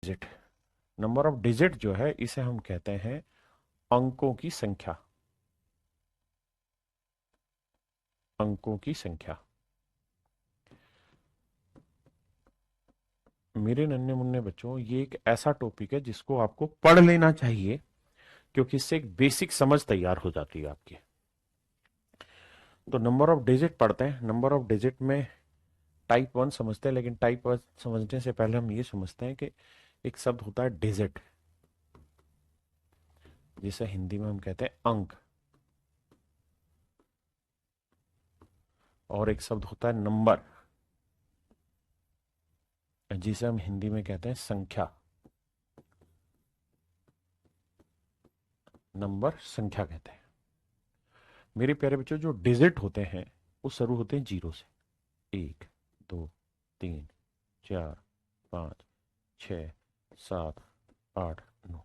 Digit. Number of digit जो है इसे हम कहते हैं अंकों की संख्या। अंकों की संख्या। मेरे नन्हे मुन्ने बच्चों, ये एक ऐसा टॉपिक है जिसको आपको पढ़ लेना चाहिए, क्योंकि इससे एक बेसिक समझ तैयार हो जाती है आपकी। तो नंबर ऑफ डिजिट पढ़ते हैं। नंबर ऑफ डिजिट में टाइप वन समझते हैं, लेकिन टाइप वन समझने से पहले हम ये समझते हैं कि एक शब्द होता है डिजिट, जिसे हिंदी में हम कहते हैं अंक, और एक शब्द होता है नंबर, जिसे हम हिंदी में कहते हैं संख्या। नंबर संख्या कहते हैं। मेरे प्यारे बच्चों, जो डिजिट होते हैं वो शुरू होते हैं जीरो से। एक, दो, तीन, चार, पाँच, छ, सात, आठ, नौ।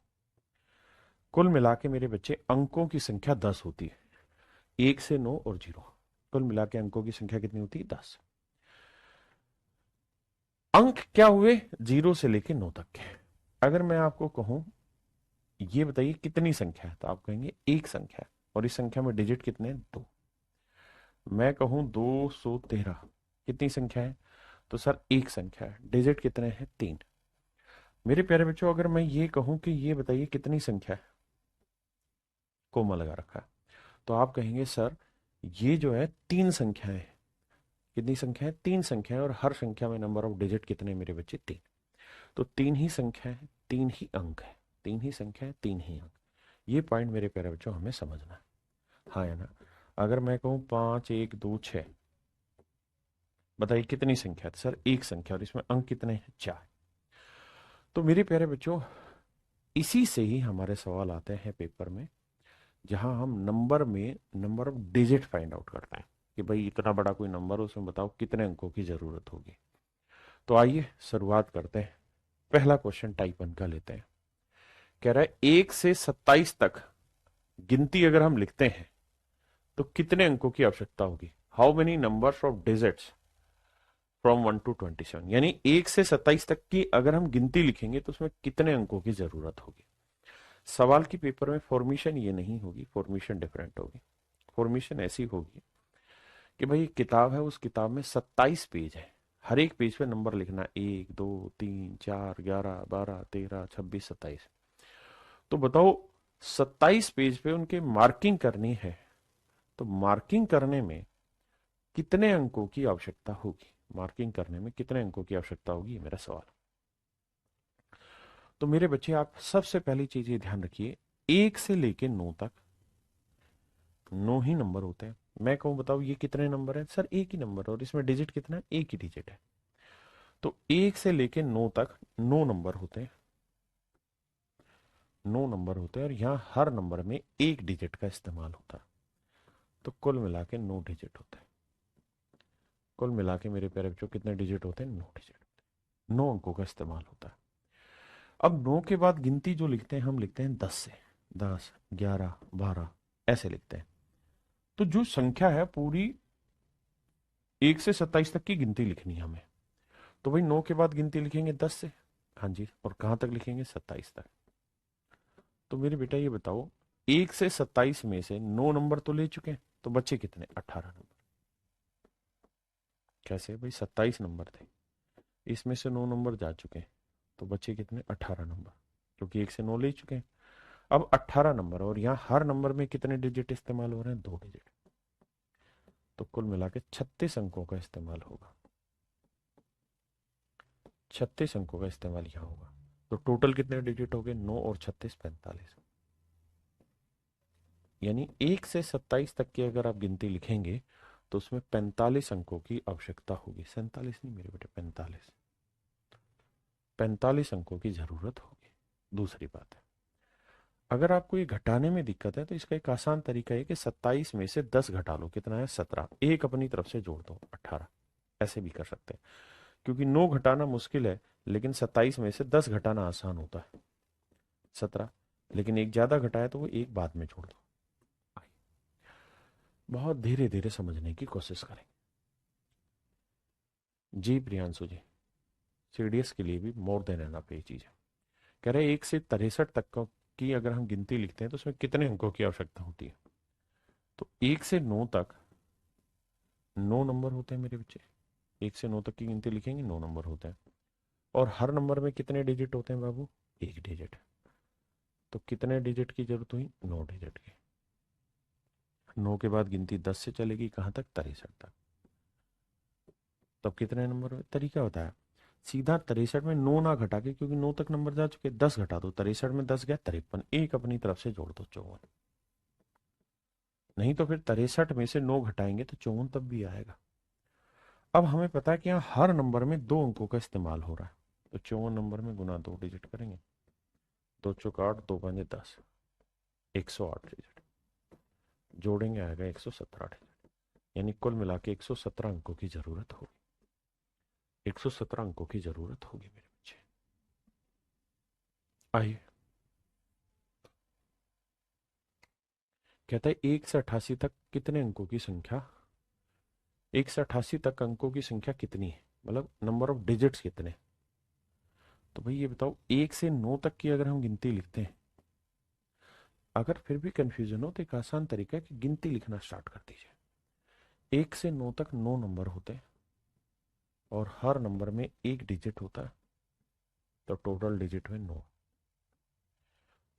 कुल मिला के मेरे बच्चे अंकों की संख्या 10 होती है। एक से 9 और जीरो, कुल मिला के अंकों की संख्या कितनी होती है? 10। अंक क्या हुए? जीरो से लेके 9 तक के। अगर मैं आपको कहूं ये बताइए कितनी संख्या है, तो आप कहेंगे एक संख्या है, और इस संख्या में डिजिट कितने हैं? 2। मैं कहूं 213, कितनी संख्या है? तो सर एक संख्या है, डिजिट कितने हैं? 3। मेरे प्यारे बच्चों, अगर मैं ये कहूं कि ये बताइए कितनी संख्या है, कोमा लगा रखा है, तो आप कहेंगे सर ये जो है 3 संख्याएं हैं। कितनी संख्या है? 3 संख्या है, और हर संख्या में नंबर ऑफ डिजिट कितने मेरे बच्चे? 3। तो 3 ही संख्या है, 3 ही अंक है। 3 ही संख्या है, 3 ही अंक। ये पॉइंट मेरे प्यारे बच्चों हमें समझना है, हाँ या ना? अगर मैं कहूं 5, 1, 2, 6, बताइए कितनी संख्या है? तो सर एक संख्या, और इसमें अंक कितने हैं? 4। तो मेरे प्यारे बच्चों, इसी से ही हमारे सवाल आते हैं पेपर में, जहां हम नंबर में number of digit find out करते हैं कि भाई इतना बड़ा कोई नंबर, उसमें बताओ कितने अंकों की जरूरत होगी। तो आइए शुरुआत करते हैं। पहला क्वेश्चन टाइप 1 का लेते हैं। कह रहा है 1 से 27 तक गिनती अगर हम लिखते हैं तो कितने अंकों की आवश्यकता होगी? How many numbers of digits from 1 to 27, यानी 1 से 27 तक की अगर हम गिनती लिखेंगे तो उसमें कितने अंकों की जरूरत होगी। सवाल की पेपर में फॉर्मेशन ये नहीं होगी, फॉर्मेशन डिफरेंट होगी। फॉर्मेशन ऐसी होगी कि भाई किताब है, उस किताब में 27 पेज है, हर एक पेज पे नंबर लिखना, 1, 2, 3, 4, 11, 12, 13, 26, 27। तो बताओ 27 पेज पे उनके मार्किंग करनी है, तो मार्किंग करने में कितने अंकों की आवश्यकता होगी? मार्किंग करने में कितने अंकों की आवश्यकता होगी, ये मेरा सवाल। तो मेरे बच्चे, आप सबसे पहली चीज ये ध्यान रखिए, 1 से लेके 9 तक 9 ही नंबर होते हैं। मैं कहूं बताओ ये कितने नंबर है? सर एक ही नंबर, और इसमें डिजिट कितना है? एक ही डिजिट है। तो 1 से लेके 9 तक 9 नंबर होते हैं। 9 नंबर होते हैं, और यहाँ हर नंबर में एक डिजिट का इस्तेमाल होता है। तो कुल मिला के 9 डिजिट होते हैं। कुल मिला के मेरे प्यारे बच्चों कितने डिजिट होते हैं? 9 डिजिट। 9 अंकों का इस्तेमाल होता है। अब 9 के बाद गिनती जो लिखते हैं, हम लिखते हैं 10 से। 10, 11, 12 ऐसे लिखते हैं। तो जो संख्या है पूरी 1 से 27 तक की गिनती लिखनी है हमें। तो भाई 9 के बाद गिनती लिखेंगे 10 से। हाँ जी, और कहां तक लिखेंगे? 27 तक। तो मेरे बेटा ये बताओ, 1 से 27 में से 9 नंबर तो ले चुके हैं, तो बच्चे कितने? 18 नंबर। कैसे भाई? 27 नंबर थे, इसमें से 9 नंबर जा चुके हैं, तो बच्चे कितने? 18 नंबर, क्योंकि 1 से 9 ले चुके हैं। अब 18 नंबर, और यहाँ हर नंबर में कितने डिजिट इस्तेमाल हो रहे हैं? 2 डिजिट। तो कुल मिला के 36 अंकों का इस्तेमाल होगा। 36 अंकों का इस्तेमाल यहाँ होगा। तो टोटल कितने डिजिट हो गए? 9 और 36, 45। यानी 1 से 27 तक की अगर आप गिनती लिखेंगे तो उसमें 45 अंकों की आवश्यकता होगी। 47 नहीं मेरे बेटे, 45। 45 अंकों की जरूरत होगी। दूसरी बात है, अगर आपको ये घटाने में दिक्कत है तो इसका एक आसान तरीका है कि 27 में से 10 घटा लो। कितना है? 17। एक अपनी तरफ से जोड़ दो, 18। ऐसे भी कर सकते हैं, क्योंकि 9 घटाना मुश्किल है, लेकिन 27 में से 10 घटाना आसान होता है। 17। लेकिन एक ज्यादा घटाया तो वो एक बाद में जोड़ दो। बहुत धीरे धीरे समझने की कोशिश करें। जी प्रियांशु जी, सीडीएस के लिए भी मोर देन एनफ ये चीज है। कह रहे 1 से 63 तक की अगर हम गिनती लिखते हैं तो उसमें कितने अंकों की आवश्यकता होती है। तो 1 से 9 तक 9 नंबर होते हैं मेरे बच्चे। 1 से 9 तक की गिनती लिखेंगे, 9 नंबर होते हैं। और हर नंबर में कितने डिजिट होते हैं बाबू? एक डिजिट। तो कितने डिजिट की जरूरत हुई? 9 डिजिट की। 9 के बाद गिनती 10 से चलेगी कहाँ तक? 63 तक। तब कितने नंबर हुए? तरीका बताया सीधा। 63 में 9 ना घटा के, क्योंकि 9 तक नंबर जा चुके, 10 घटा दो। 63 में 10 गया 53, एक अपनी तरफ से जोड़ दो 54। नहीं तो फिर 63 में से 9 घटाएंगे तो 54 तब भी आएगा। अब हमें पता है कि यहाँ हर नंबर में 2 अंकों का इस्तेमाल हो रहा है, तो 54 नंबर में गुना 2 डिजिट करेंगे। 2 चौक 8, 2 पंजे 10, 108 डिजिट जोड़ेंगे, आएगा 117 डिजिट। यानी कुल मिला के 117 अंकों की जरूरत होगी। 117 अंकों की जरूरत होगी मेरे बच्चे। आइए, कहता है 1 से 88 तक कितने अंकों की संख्या, 1 से 88 तक अंकों की संख्या कितनी है, मतलब नंबर ऑफ डिजिट्स कितने। तो भाई ये बताओ, 1 से 9 तक की अगर हम गिनती लिखते हैं, अगर फिर भी कंफ्यूजन हो तो एक आसान तरीका है कि गिनती लिखना स्टार्ट कर दीजिए। 1 से 9 तक 9 नंबर होते हैं और हर नंबर में एक डिजिट होता है, तो टोटल डिजिट हुए 9।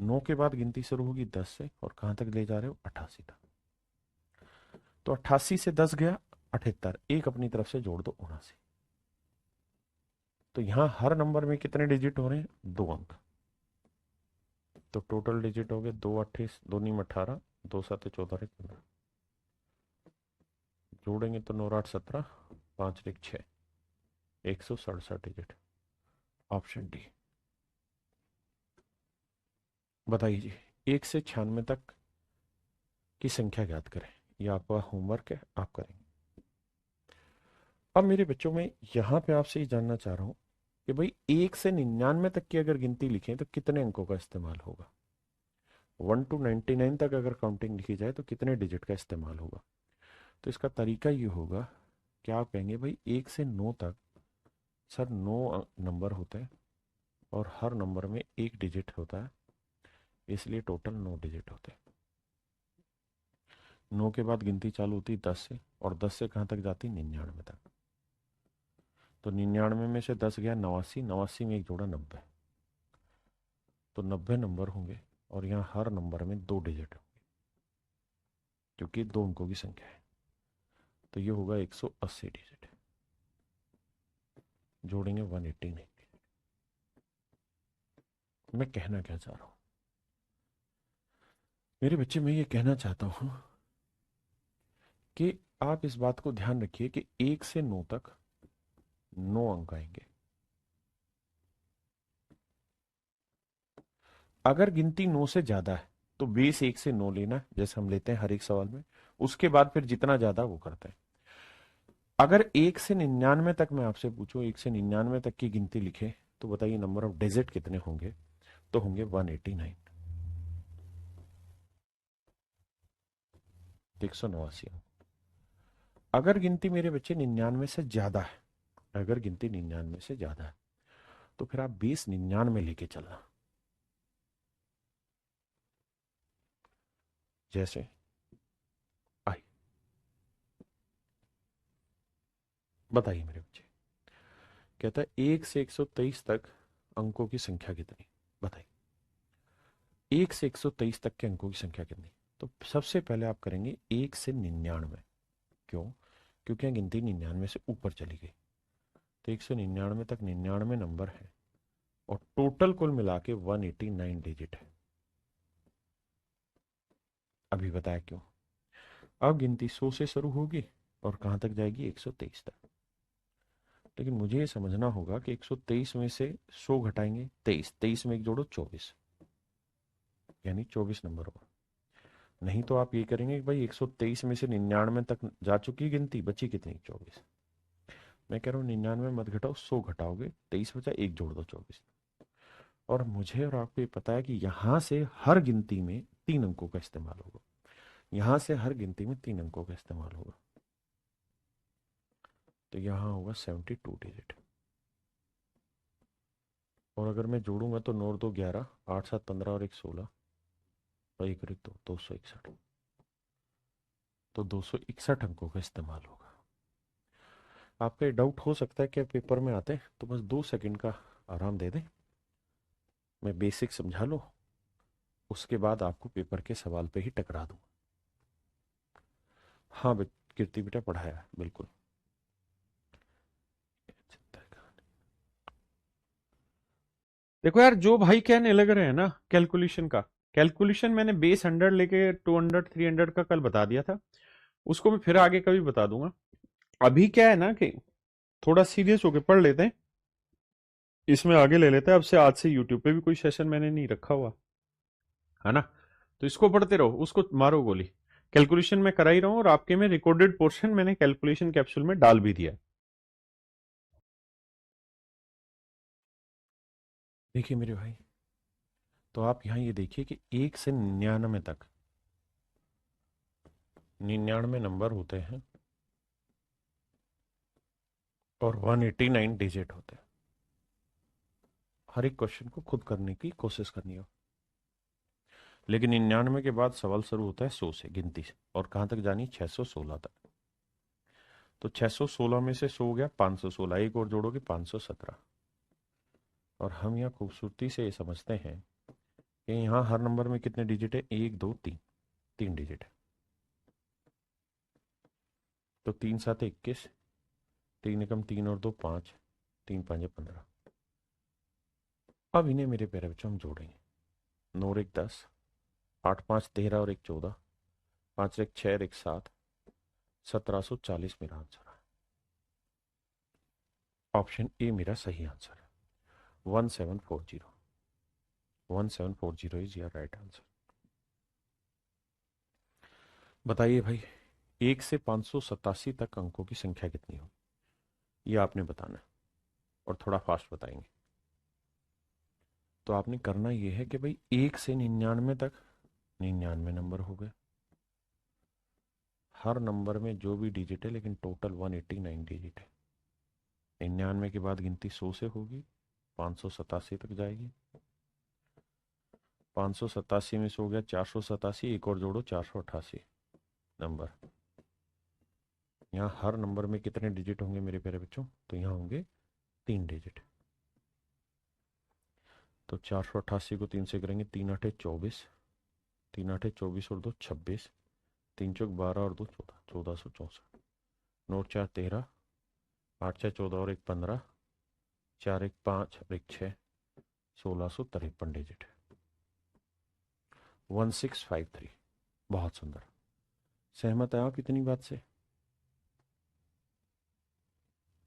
9 के बाद गिनती शुरू होगी 10 से, और कहां तक ले जा रहे हो? 88 तक। तो 88 से 10 गया 78, एक अपनी तरफ से जोड़ दो 79। तो यहां हर नंबर में कितने डिजिट हो रहे हैं? 2 अंक। तो टोटल डिजिट हो गए 2 28, 2 नीम 18, 2 7 14, 15। जोड़ेंगे तो 9 8 17, 5 1 6, 167 डिजिट। Option D. बताइए जी, 1 से 96 तक की संख्या ज्ञात करें। यह आपका होमवर्क है, आप करेंगे। अब मेरे बच्चों में यहां पे आपसे ये जानना चाह रहा हूं कि भाई 1 से 99 तक की अगर गिनती लिखें तो कितने अंकों का इस्तेमाल होगा। 1 to 99 तक अगर काउंटिंग लिखी जाए तो कितने डिजिट का इस्तेमाल होगा। तो इसका तरीका ये होगा कि आप कहेंगे भाई 1 से 9 तक सर 9 नंबर होते हैं और हर नंबर में एक डिजिट होता है, इसलिए टोटल 9 डिजिट होते हैं। 9 के बाद गिनती चालू होती 10 से, और 10 से कहाँ तक जाती? 99 तक। तो 99 में से 10 गया 89, 89 में एक जोड़ा 90, तो 90 नंबर होंगे। और यहाँ हर नंबर में 2 डिजिट होंगे, क्योंकि 2 अंकों की संख्या है। तो ये होगा 180 डिजिट। जोड़ेंगे 189। मैं कहना क्या चाह रहा हूं मेरे बच्चे, मैं ये कहना चाहता हूं कि आप इस बात को ध्यान रखिए कि 1 से 9 तक 9 अंक आएंगे। अगर गिनती 9 से ज्यादा है तो बेस 1 से 9 लेना, जैसे हम लेते हैं हर एक सवाल में। उसके बाद फिर जितना ज्यादा वो करते हैं। अगर 1 से 99 तक मैं आपसे पूछूं, 1 से 99 तक की गिनती लिखे, तो बताइए नंबर ऑफ डिजिट कितने होंगे। तो होंगे 189, 189। अगर गिनती मेरे बच्चे 99 से ज्यादा है, अगर गिनती 99 से ज्यादा है, तो फिर आप 2099 लेके चलना। जैसे आई, बताइए मेरे बच्चे। कहता है 1 से 123 तक अंकों की संख्या कितनी, बताइए। 1 से 123 तक के अंकों की संख्या कितनी। तो सबसे पहले आप करेंगे 1 से 99। क्यों? क्योंकि यहाँ गिनती 99 से ऊपर चली गई। तो 199 तक 99 नंबर है, और टोटल कुल मिला के 189 डिजिट है। अभी बताया क्यों। अब गिनती 100 से शुरू होगी और कहां तक जाएगी? 123 तक। लेकिन मुझे ये समझना होगा कि 123 में से 100 घटाएंगे 23, 23 में एक जोड़ो 24, यानी 24 नंबर होगा। नहीं तो आप ये करेंगे कि भाई 123 में से 99 तक जा चुकी गिनती, बची कितनी? 24। मैं कह रहा हूँ 99 मत घटाओ, 100 घटाओगे, 23 बचा, एक जोड़ दो 24। और मुझे और आपको ये पता है कि यहां से हर गिनती में 3 अंकों का इस्तेमाल होगा। यहां से हर गिनती में 3 अंकों का इस्तेमाल होगा। तो यहां होगा 72 डिजिट। और अगर मैं जोड़ूंगा तो 9 और 2 11, 8 7 15 और 1 16 और 1 और 1 2, 261। तो 261 अंकों का इस्तेमाल होगा। आपका ये डाउट हो सकता है कि पेपर में आते हैं तो बस 2 सेकंड का आराम दे दें, मैं बेसिक समझा लो, उसके बाद आपको पेपर के सवाल पे ही टकरा दूँ। हाँ कीर्ति बेटा पढ़ाया बिल्कुल। देखो यार, जो भाई कहने लग रहे हैं ना कैलकुलेशन का, कैलकुलेशन मैंने बेस 100 लेके 200 300 का कल बता दिया था, उसको मैं फिर आगे कभी बता दूंगा। अभी क्या है ना कि थोड़ा सीरियस होके पढ़ लेते हैं, इसमें आगे ले लेते हैं। अब से आज से यूट्यूब पे भी कोई सेशन मैंने नहीं रखा हुआ है ना, तो इसको पढ़ते रहो, उसको मारो गोली। कैलकुलेशन में करा ही रहा हूं, और आपके में रिकॉर्डेड पोर्शन मैंने कैलकुलेशन कैप्सूल में डाल भी दिया है। देखिए मेरे भाई, तो आप यहाँ ये देखिए कि 1 से 99 तक 99 नंबर होते हैं और 189 डिजिट होते हैं। हर एक क्वेश्चन को खुद करने की कोशिश करनी हो, लेकिन 99 के बाद सवाल शुरू होता है 100 से, गिनती से, और कहाँ तक जानी, 616 तक। तो 616 में से 100 हो गया 516, एक और जोड़ोगे 517। और हम यहाँ खूबसूरती से ये समझते हैं कि यहाँ हर नंबर में कितने डिजिट है, 1 2 3, 3 डिजिट है। तो 3 7 21, 3 एकम 3 और 2 5, 3 5 15। अब इन्हें मेरे प्यारे बच्चों हम जोड़ेंगे। 9 और 1 10, 8 5 13 और 1 14, 5 1 6 और 1 7, 1740 मेरा आंसर है। ऑप्शन ए मेरा सही आंसर है, 1740। 1740 इज योर राइट आंसर। बताइए भाई, 1 से 587 तक अंकों की संख्या कितनी हो, ये आपने बताना है, और थोड़ा फास्ट बताएंगे। तो आपने करना ये है कि भाई 1 से 99 तक 99 नंबर हो गए, हर नंबर में जो भी डिजिट है, लेकिन टोटल 189 डिजिट है। 99 के बाद गिनती 100 से होगी, 587 तक जाएगी। 587 में से हो गया 487, एक और जोड़ो 488 नंबर। यहाँ हर नंबर में कितने डिजिट होंगे मेरे प्यारे बच्चों, तो यहाँ होंगे 3 डिजिट। तो 488 को 3 से करेंगे, 3 8 24, 3 8 24 और 2 26, 3 चौक 12 और 2 14, 1464। 9 4 13, 8 6 14 और 1 15, 4 1 5 और 1 6, 1653 डिजिट। 1653। बहुत सुंदर। सहमत है आप इतनी बात से?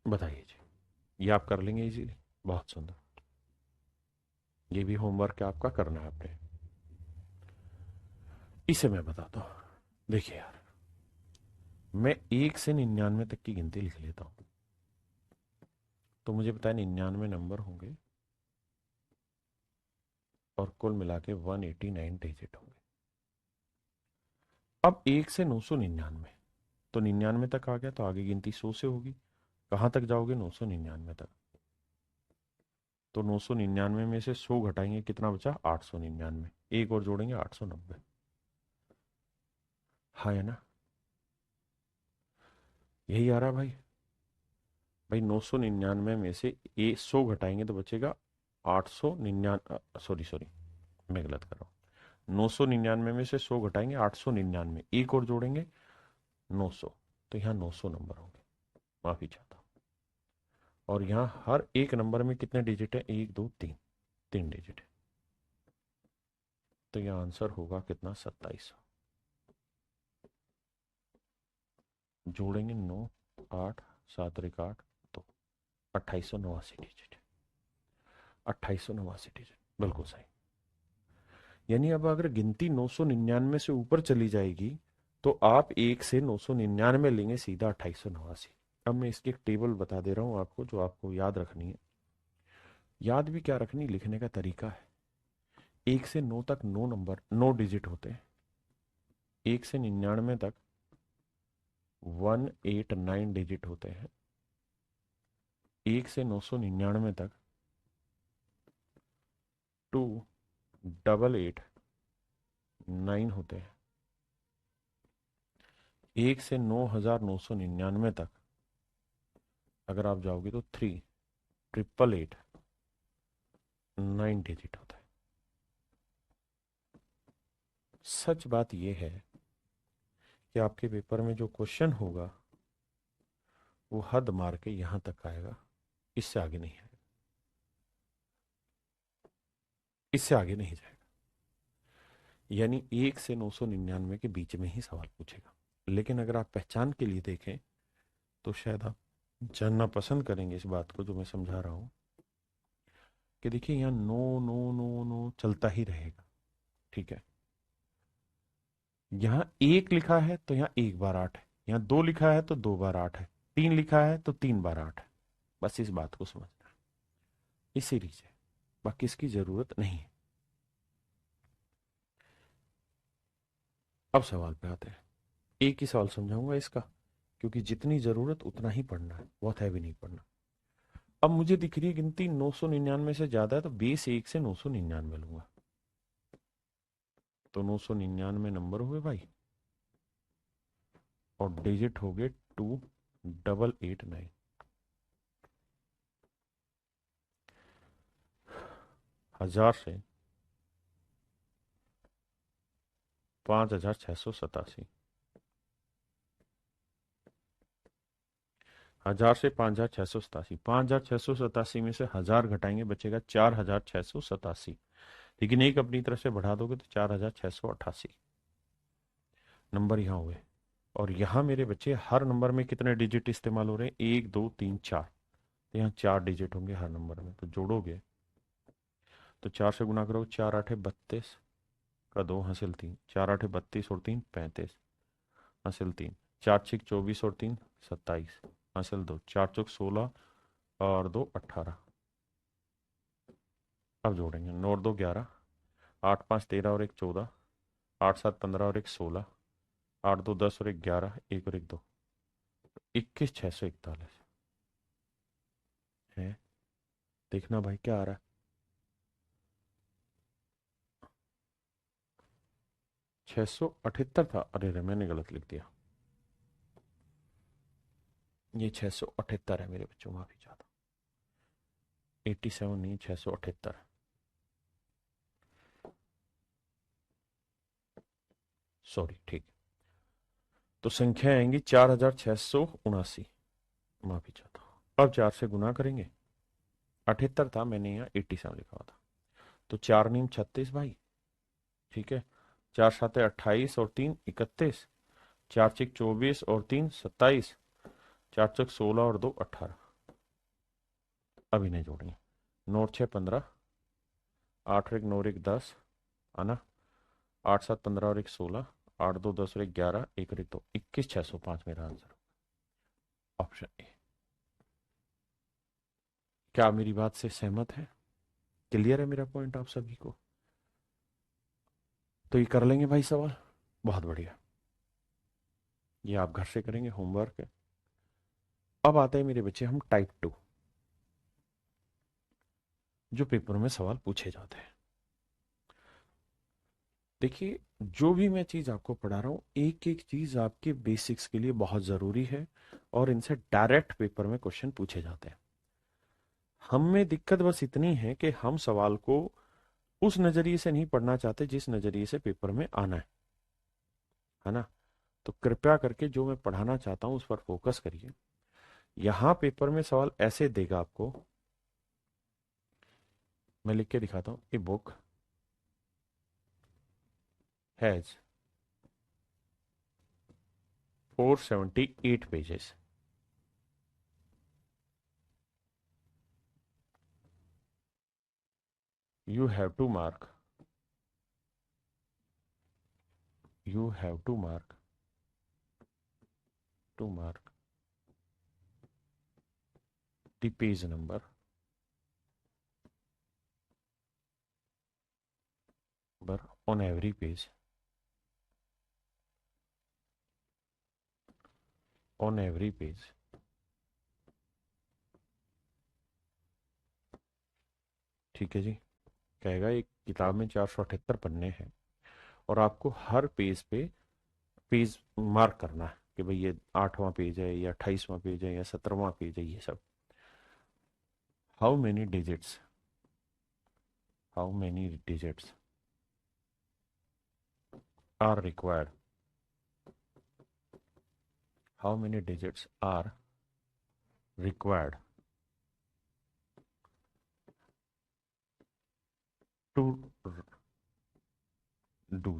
बताइए जी, ये आप कर लेंगे इजीली? बहुत सुंदर। ये भी होमवर्क आपका करना है आपने। इसे मैं बताता हूँ। देखिए यार, मैं 1 से 99 तक की गिनती लिख लेता हूँ, तो मुझे पता है 99 नंबर होंगे और कुल मिला के 189 डिजिट होंगे। अब 1 से 999, तो 99 तक आ गया, तो आगे गिनती 100 से होगी। कहाँ तक जाओगे, 999 तक। तो 999 में से 100 घटाएंगे, कितना बचा, 899। एक और जोड़ेंगे 890। हाँ है ना, यही आ रहा भाई। भाई 999 में से 100 घटाएंगे तो बचेगा 899, सॉरी सॉरी, मैं गलत कर रहा हूँ। 999 में से 100 घटाएंगे 899, एक और जोड़ेंगे 900, तो यहाँ 900 नंबर होंगे। माफी चाहता हूँ। और यहाँ हर एक नंबर में कितने डिजिट है, 1 2 3, 3 डिजिट है। तो यहाँ आंसर होगा कितना, 2700। जोड़ेंगे 9 8 7 और 1 8, तो 2889 डिजिट। 2889 डिजिट बिल्कुल सही। यानी अब अगर गिनती 999 से ऊपर चली जाएगी तो आप 1 से 999 लेंगे सीधा 2889। अब मैं इसकी एक टेबल बता दे रहा हूं आपको, जो आपको याद रखनी है। याद भी क्या रखनी, लिखने का तरीका है। 1 से 9 तक 9 नंबर, 9 डिजिट होते हैं। 1 से 99 तक 189 डिजिट होते हैं। 1 से 999 तक 2889 होते हैं। 1 से 9999 तक अगर आप जाओगे तो 3888 डिजिट होता है। सच बात यह है कि आपके पेपर में जो क्वेश्चन होगा वो हद मार के यहां तक आएगा, इससे आगे नहीं आएगा, इससे आगे नहीं जाएगा। यानी 1 से 999 के बीच में ही सवाल पूछेगा। लेकिन अगर आप पहचान के लिए देखें तो शायद आप जानना पसंद करेंगे इस बात को जो मैं समझा रहा हूं कि देखिए यहाँ नो नो नो नो चलता ही रहेगा। ठीक है, यहाँ 1 लिखा है तो यहाँ 1 बार 8 है, यहाँ 2 लिखा है तो 2 बार 8 है, 3 लिखा है तो 3 बार 8 है। बस इस बात को समझना है, ये सीरीज है, बाकी इसकी जरूरत नहीं है। अब सवाल पे आते हैं। एक ही सवाल समझाऊंगा इसका, क्योंकि जितनी जरूरत उतना ही पढ़ना है, बहुत हैवी नहीं पढ़ना। अब मुझे दिख रही है गिनती 999 से ज्यादा है तो बेस 1 से 999 लूंगा। तो 999 नंबर हुए भाई और डिजिट हो गए 2889। 1000 से 5687, 1000 से 5687, 5687 में से 1000 घटाएंगे बचेगा 4687। लेकिन एक अपनी तरफ से बढ़ा दोगे तो 4688 नंबर यहाँ हुए। और यहाँ मेरे बच्चे हर नंबर में कितने डिजिट इस्तेमाल हो रहे हैं? 1 2 3 4। तो यहाँ 4 डिजिट होंगे हर नंबर में। तो जोड़ोगे तो 4 से गुना करोगे, 4 8 32 का 2 हासिल 3, 4 8 32 और 3 35 हासिल 3, 4 6 24 और 3 27 हासिल 2, 4 चौक 16 और 2 18। अब जोड़ेंगे, 9 और 2 11, 8 5 13 और 1 14, 8 7 15 और 1 16, 8 2 10 और 1 11, 1 और 1 2, 21,641 है। देखना भाई क्या आ रहा है। 678 था, अरे रे मैंने गलत लिख दिया। ये 678 है मेरे बच्चों, माफी चाहता हूँ। 87 नहीं, 678। सॉरी, ठीक। तो संख्या आएंगी 4679, माफी चाहता हूँ। अब 4 से गुना करेंगे, 78 था, मैंने यहाँ 87 लिखा हुआ था। तो 4 नीम 36 भाई, ठीक है। 4 7 28 और 3 31, 4 6 24 और 3 27, 4 चौक 16 और 2 18। अभी नहीं जोड़ेंगे। 9 6 15, 8 और 1 9 और 1 10, आना। 8 7 15 और 1 16, 8 2 10 और 1 11, 1 और 1 2, 21,605 मेरा आंसर, ऑप्शन ए। क्या आप मेरी बात से सहमत है? क्लियर है मेरा पॉइंट आप सभी को? तो ये कर लेंगे भाई सवाल, बहुत बढ़िया। ये आप घर से करेंगे, होमवर्क है। अब आते हैं मेरे बच्चे हम टाइप 2, जो पेपर में सवाल पूछे जाते हैं। देखिए, जो भी मैं चीज आपको पढ़ा रहा हूं, एक एक चीज आपके बेसिक्स के लिए बहुत जरूरी है और इनसे डायरेक्ट पेपर में क्वेश्चन पूछे जाते हैं। हम में दिक्कत बस इतनी है कि हम सवाल को उस नजरिए से नहीं पढ़ना चाहते जिस नजरिए से पेपर में आना है ना। तो कृपया करके जो मैं पढ़ाना चाहता हूं उस पर फोकस करिए। यहां पेपर में सवाल ऐसे देगा आपको, मैं लिख के दिखाता हूं। A book has 478 pages. You have to mark, you have to mark the page number on every page, on every page। ठीक है जी। कहेगा एक किताब में 478 पन्ने हैं और आपको हर पेज पे पेज मार्क करना है कि भाई ये 8वां पेज है या 28वां पेज है या 17वां पेज है, ये सब। How many digits, how many digits are required, how many digits are required to do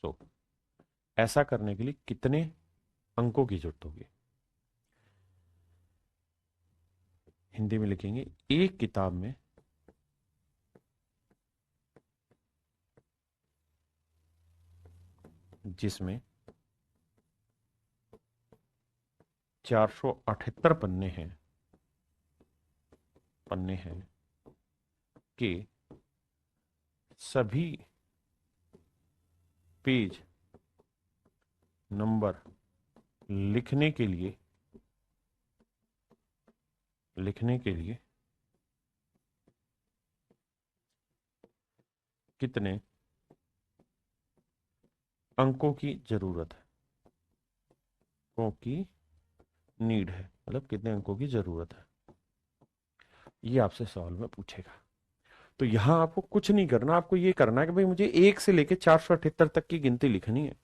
so. ऐसा करने के लिए कितने अंकों की जरूरत होगी? हिंदी में लिखेंगे एक किताब में जिसमें 478 पन्ने हैं के सभी पेज नंबर लिखने के लिए कितने अंकों की जरूरत है, अंकों की नीड है, मतलब कितने अंकों की जरूरत है, ये आपसे सवाल में पूछेगा। तो यहां आपको कुछ नहीं करना, आपको ये करना है कि भाई मुझे 1 से लेकर 478 तक की गिनती लिखनी है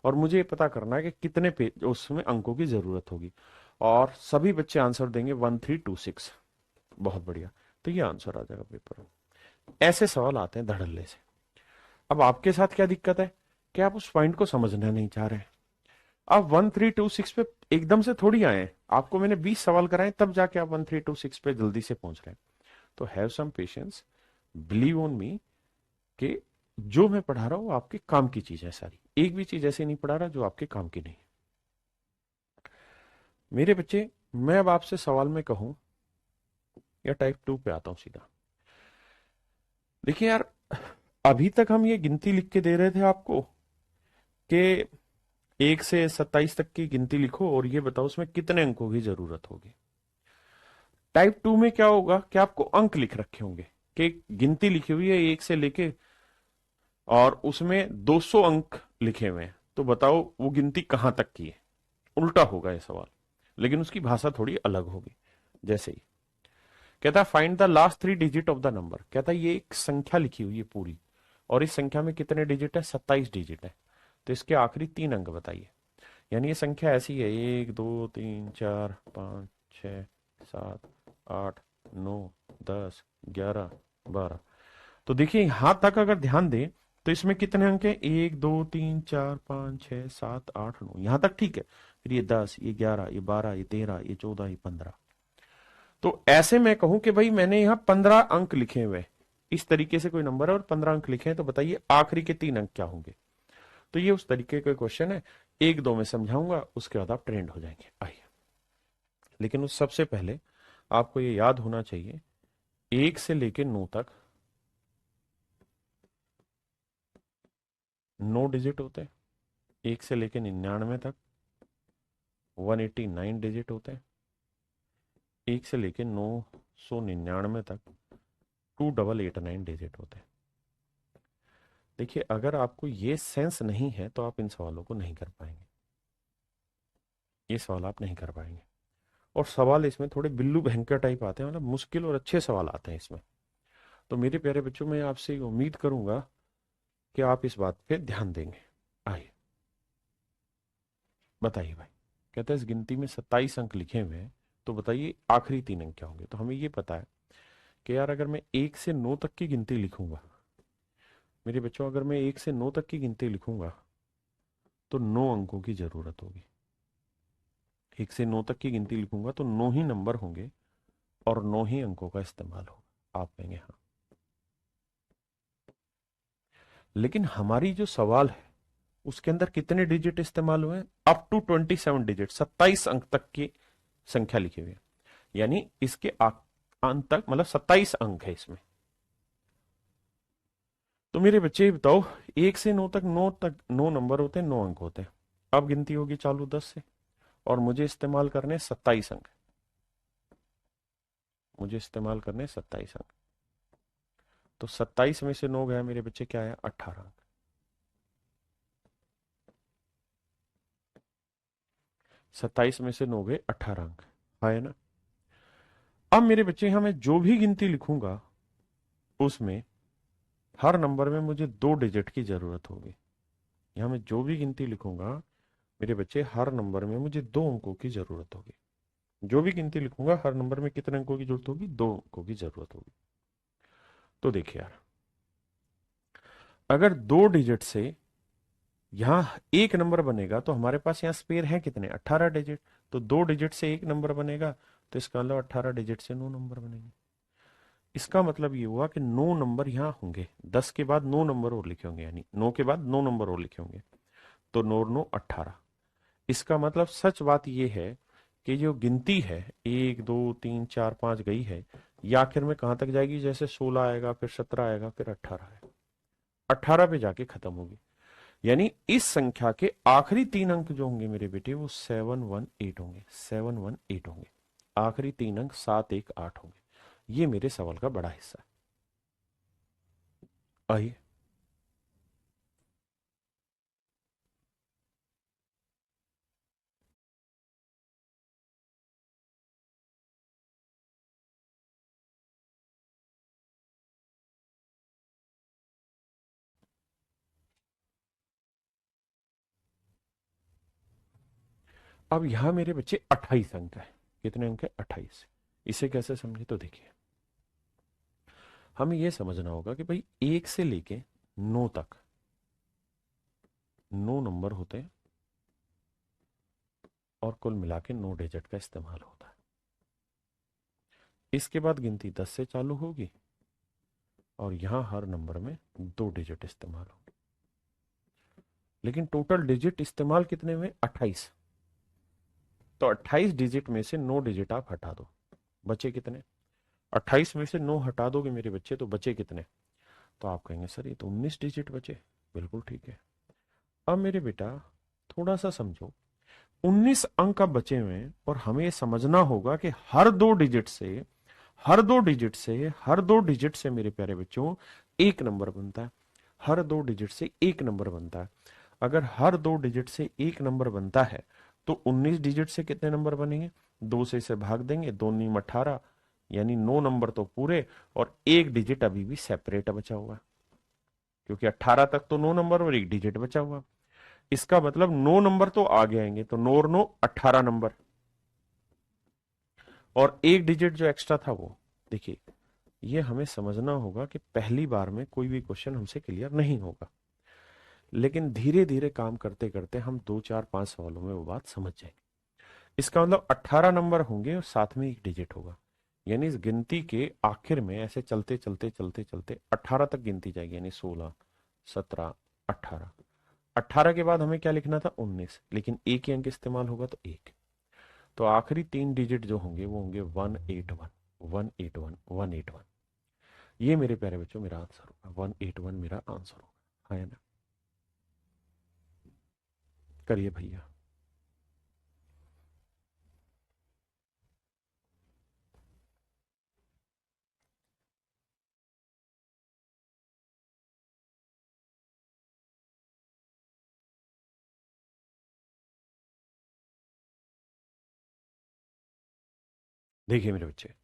और मुझे पता करना है कि कितने पेज उसमें अंकों की जरूरत होगी। और सभी बच्चे आंसर देंगे 1326। बहुत बढ़िया, तो ये आंसर आ जाएगा पेपर में। ऐसे सवाल आते हैं धड़ल्ले से। अब आपके साथ क्या दिक्कत है कि आप उस पॉइंट को समझना नहीं चाह रहे। आप 1326 पे एकदम से थोड़ी आए हैं, आपको मैंने 20 सवाल कराए तब जाके आप 1326 पे जल्दी से पहुंच रहे हैं। तो have some patience, believe on me कि जो मैं पढ़ा रहा हूं वो आपके काम की चीज है सारी, एक भी चीज ऐसे नहीं पढ़ा रहा जो आपके काम की नहीं। मेरे बच्चे, मैं अब आपसे सवाल में कहूं या टाइप 2 पे आता हूं सीधा। देखिए यार, अभी तक हम ये गिनती लिख के दे रहे थे आपको कि 1 से 27 तक की गिनती लिखो और ये बताओ उसमें कितने अंकों की जरूरत होगी। टाइप 2 में क्या होगा कि आपको अंक लिख रखे होंगे कि गिनती लिखी हुई है 1 से लेके और उसमें 200 अंक लिखे हुए हैं, तो बताओ वो गिनती कहां तक की है। उल्टा होगा ये सवाल, लेकिन उसकी भाषा थोड़ी अलग होगी। जैसे ही कहता है find the last 3 digit of the number, कहता है ये एक संख्या लिखी हुई है पूरी और इस संख्या में कितने डिजिट है, 27 डिजिट है, तो इसके आखिरी 3 अंक बताइए। यानी ये संख्या ऐसी है 1 2 3 4 5 6 7 8 9 10 11 12। तो देखिए यहां तक अगर ध्यान दें तो इसमें कितने अंक है, 1 2 3 4 5 6 7 8 9, यहां तक ठीक है। फिर ये 10, ये 11, ये 12, ये 13, ये 14, ये 15। तो ऐसे मैं कहूं कि भाई मैंने यहां 15 अंक लिखे हुए, इस तरीके से कोई नंबर है और 15 अंक लिखे हैं, तो बताइए आखिरी के 3 अंक क्या होंगे। तो ये उस तरीके का क्वेश्चन है, 1 2 में समझाऊंगा, उसके बाद आप ट्रेंड हो जाएंगे। आइए, लेकिन उस सबसे पहले आपको ये याद होना चाहिए 1 से लेके 9 तक 9 डिजिट होते हैं, 1 से लेके 99 तक 189 डिजिट होते हैं, 1 से लेके 999 तक 2889 डिजिट होते हैं। देखिए अगर आपको ये सेंस नहीं है तो आप इन सवालों को नहीं कर पाएंगे, ये सवाल आप नहीं कर पाएंगे। और सवाल इसमें थोड़े बिल्लू भयंकर टाइप आते हैं, मतलब मुश्किल और अच्छे सवाल आते हैं इसमें। तो मेरे प्यारे बच्चों, मैं आपसे उम्मीद करूंगा कि आप इस बात पे ध्यान देंगे। आइए बताइए भाई, कहते हैं इस गिनती में 27 अंक लिखे हुए हैं, तो बताइए आखिरी 3 अंक क्या होंगे। तो हमें ये पता है कि यार अगर मैं 1 से 9 तक की गिनती लिखूंगा, मेरे बच्चों अगर मैं 1 से 9 तक की गिनती लिखूंगा तो 9 अंकों की जरूरत होगी। 1 से 9 तक की गिनती लिखूंगा तो 9 ही नंबर होंगे और 9 ही अंकों का इस्तेमाल होगा। आप कहेंगे हाँ, लेकिन हमारी जो सवाल है उसके अंदर कितने डिजिट इस्तेमाल हुए हैं, अप टू 27 डिजिट, 27 अंक तक की संख्या लिखी हुई है। यानी इसके अंत तक मतलब 27 अंक है इसमें। तो मेरे बच्चे ये बताओ, 1 से 9 तक 9 नंबर होते हैं, 9 अंक होते हैं। अब गिनती होगी चालू 10 से और मुझे इस्तेमाल करने 27 अंक, मुझे इस्तेमाल करने 27 अंक। तो 27 में से 9 गया मेरे बच्चे, क्या है, 18 अंक। 27 में से 9 गए 18 अंक, है ना। अब मेरे बच्चे यहां मैं जो भी गिनती लिखूंगा उसमें हर नंबर में मुझे 2 डिजिट की जरूरत होगी। यहां मैं जो भी गिनती लिखूंगा मेरे बच्चे हर नंबर में मुझे 2 अंकों की जरूरत होगी। जो भी गिनती लिखूंगा हर नंबर में कितने अंकों की जरूरत होगी, 2 अंकों की जरूरत होगी। तो देखिए यार, अगर 2 डिजिट से यहां एक नंबर बनेगा तो हमारे पास यहां स्पेयर है कितने, 18 डिजिट। तो 2 डिजिट से एक नंबर बनेगा, तो इसका मतलब 18 डिजिट से 9 नंबर बनेंगे। इसका मतलब ये हुआ कि 9 नंबर यहां होंगे, 10 के बाद 9 नंबर और लिखे होंगे, यानी 9 के बाद 9 नंबर और लिखे होंगे। तो 9 और 9 18। इसका मतलब सच बात यह है कि जो गिनती है 1 2 3 4 5 गई है, ये आखिर में कहां तक जाएगी, जैसे 16 आएगा, फिर 17 आएगा, फिर 18 आएगा, 18 पे जाके खत्म होगी। यानी इस संख्या के आखिरी 3 अंक जो होंगे मेरे बेटे वो 718 होंगे, 718 होंगे। आखिरी 3 अंक 718 होंगे। ये मेरे सवाल का बड़ा हिस्सा है। आइए, अब यहां मेरे बच्चे 28 अंक है। कितने अंक है, 28। इसे कैसे समझे, तो देखिए, हमें यह समझना होगा कि भाई 1 से लेके 9 तक 9 नंबर होते हैं और कुल मिला के 9 डिजिट का इस्तेमाल होता है। इसके बाद गिनती 10 से चालू होगी और यहां हर नंबर में 2 डिजिट इस्तेमाल होंगे। लेकिन टोटल डिजिट इस्तेमाल कितने में, 28। तो 28 डिजिट में से 9 डिजिट आप हटा दो, बचे कितने, 28 में से 9 हटा दोगे मेरे बच्चे तो बचे कितने। तो आप कहेंगे सर ये तो 19 डिजिट बचे। बिल्कुल ठीक है। अब मेरे बेटा थोड़ा सा समझो, 19 अंक अब बचे हुए हैं और हमें ये समझना होगा कि हर दो डिजिट से मेरे प्यारे बच्चों एक नंबर बनता है। हर दो डिजिट से एक नंबर बनता है। अगर हर 2 डिजिट से एक नंबर बनता है तो 19 डिजिट से कितने नंबर बनेंगे, 2 से इसे भाग देंगे, 2 9 18, यानी 9 नंबर तो पूरे और एक डिजिट अभी भी सेपरेट बचा हुआ है, क्योंकि 18 तक तो 9 नंबर और एक डिजिट बचा हुआ। इसका मतलब 9 नंबर तो आगे आएंगे, तो 9 और 9 18 नंबर, और एक डिजिट जो एक्स्ट्रा था वो। देखिए, ये हमें समझना होगा कि पहली बार में कोई भी क्वेश्चन हमसे क्लियर नहीं होगा, लेकिन धीरे धीरे काम करते करते हम 2 4 5 सवालों में वो बात समझ जाएंगे। इसका मतलब 18 नंबर होंगे और साथ में एक डिजिट होगा, यानी इस गिनती के आखिर में ऐसे चलते चलते चलते चलते 18 तक गिनती जाएगी, यानी 16 17 18। 18 के बाद हमें क्या लिखना था, 19, लेकिन एक ही अंक इस्तेमाल होगा तो एक। तो आखिरी 3 डिजिट जो होंगे वो होंगे 181, 181, 181। ये मेरे प्यारे बच्चों मेरा आंसर होगा, 181 मेरा आंसर होगा, है ना। करिए भैया। देखिए मेरे बच्चे,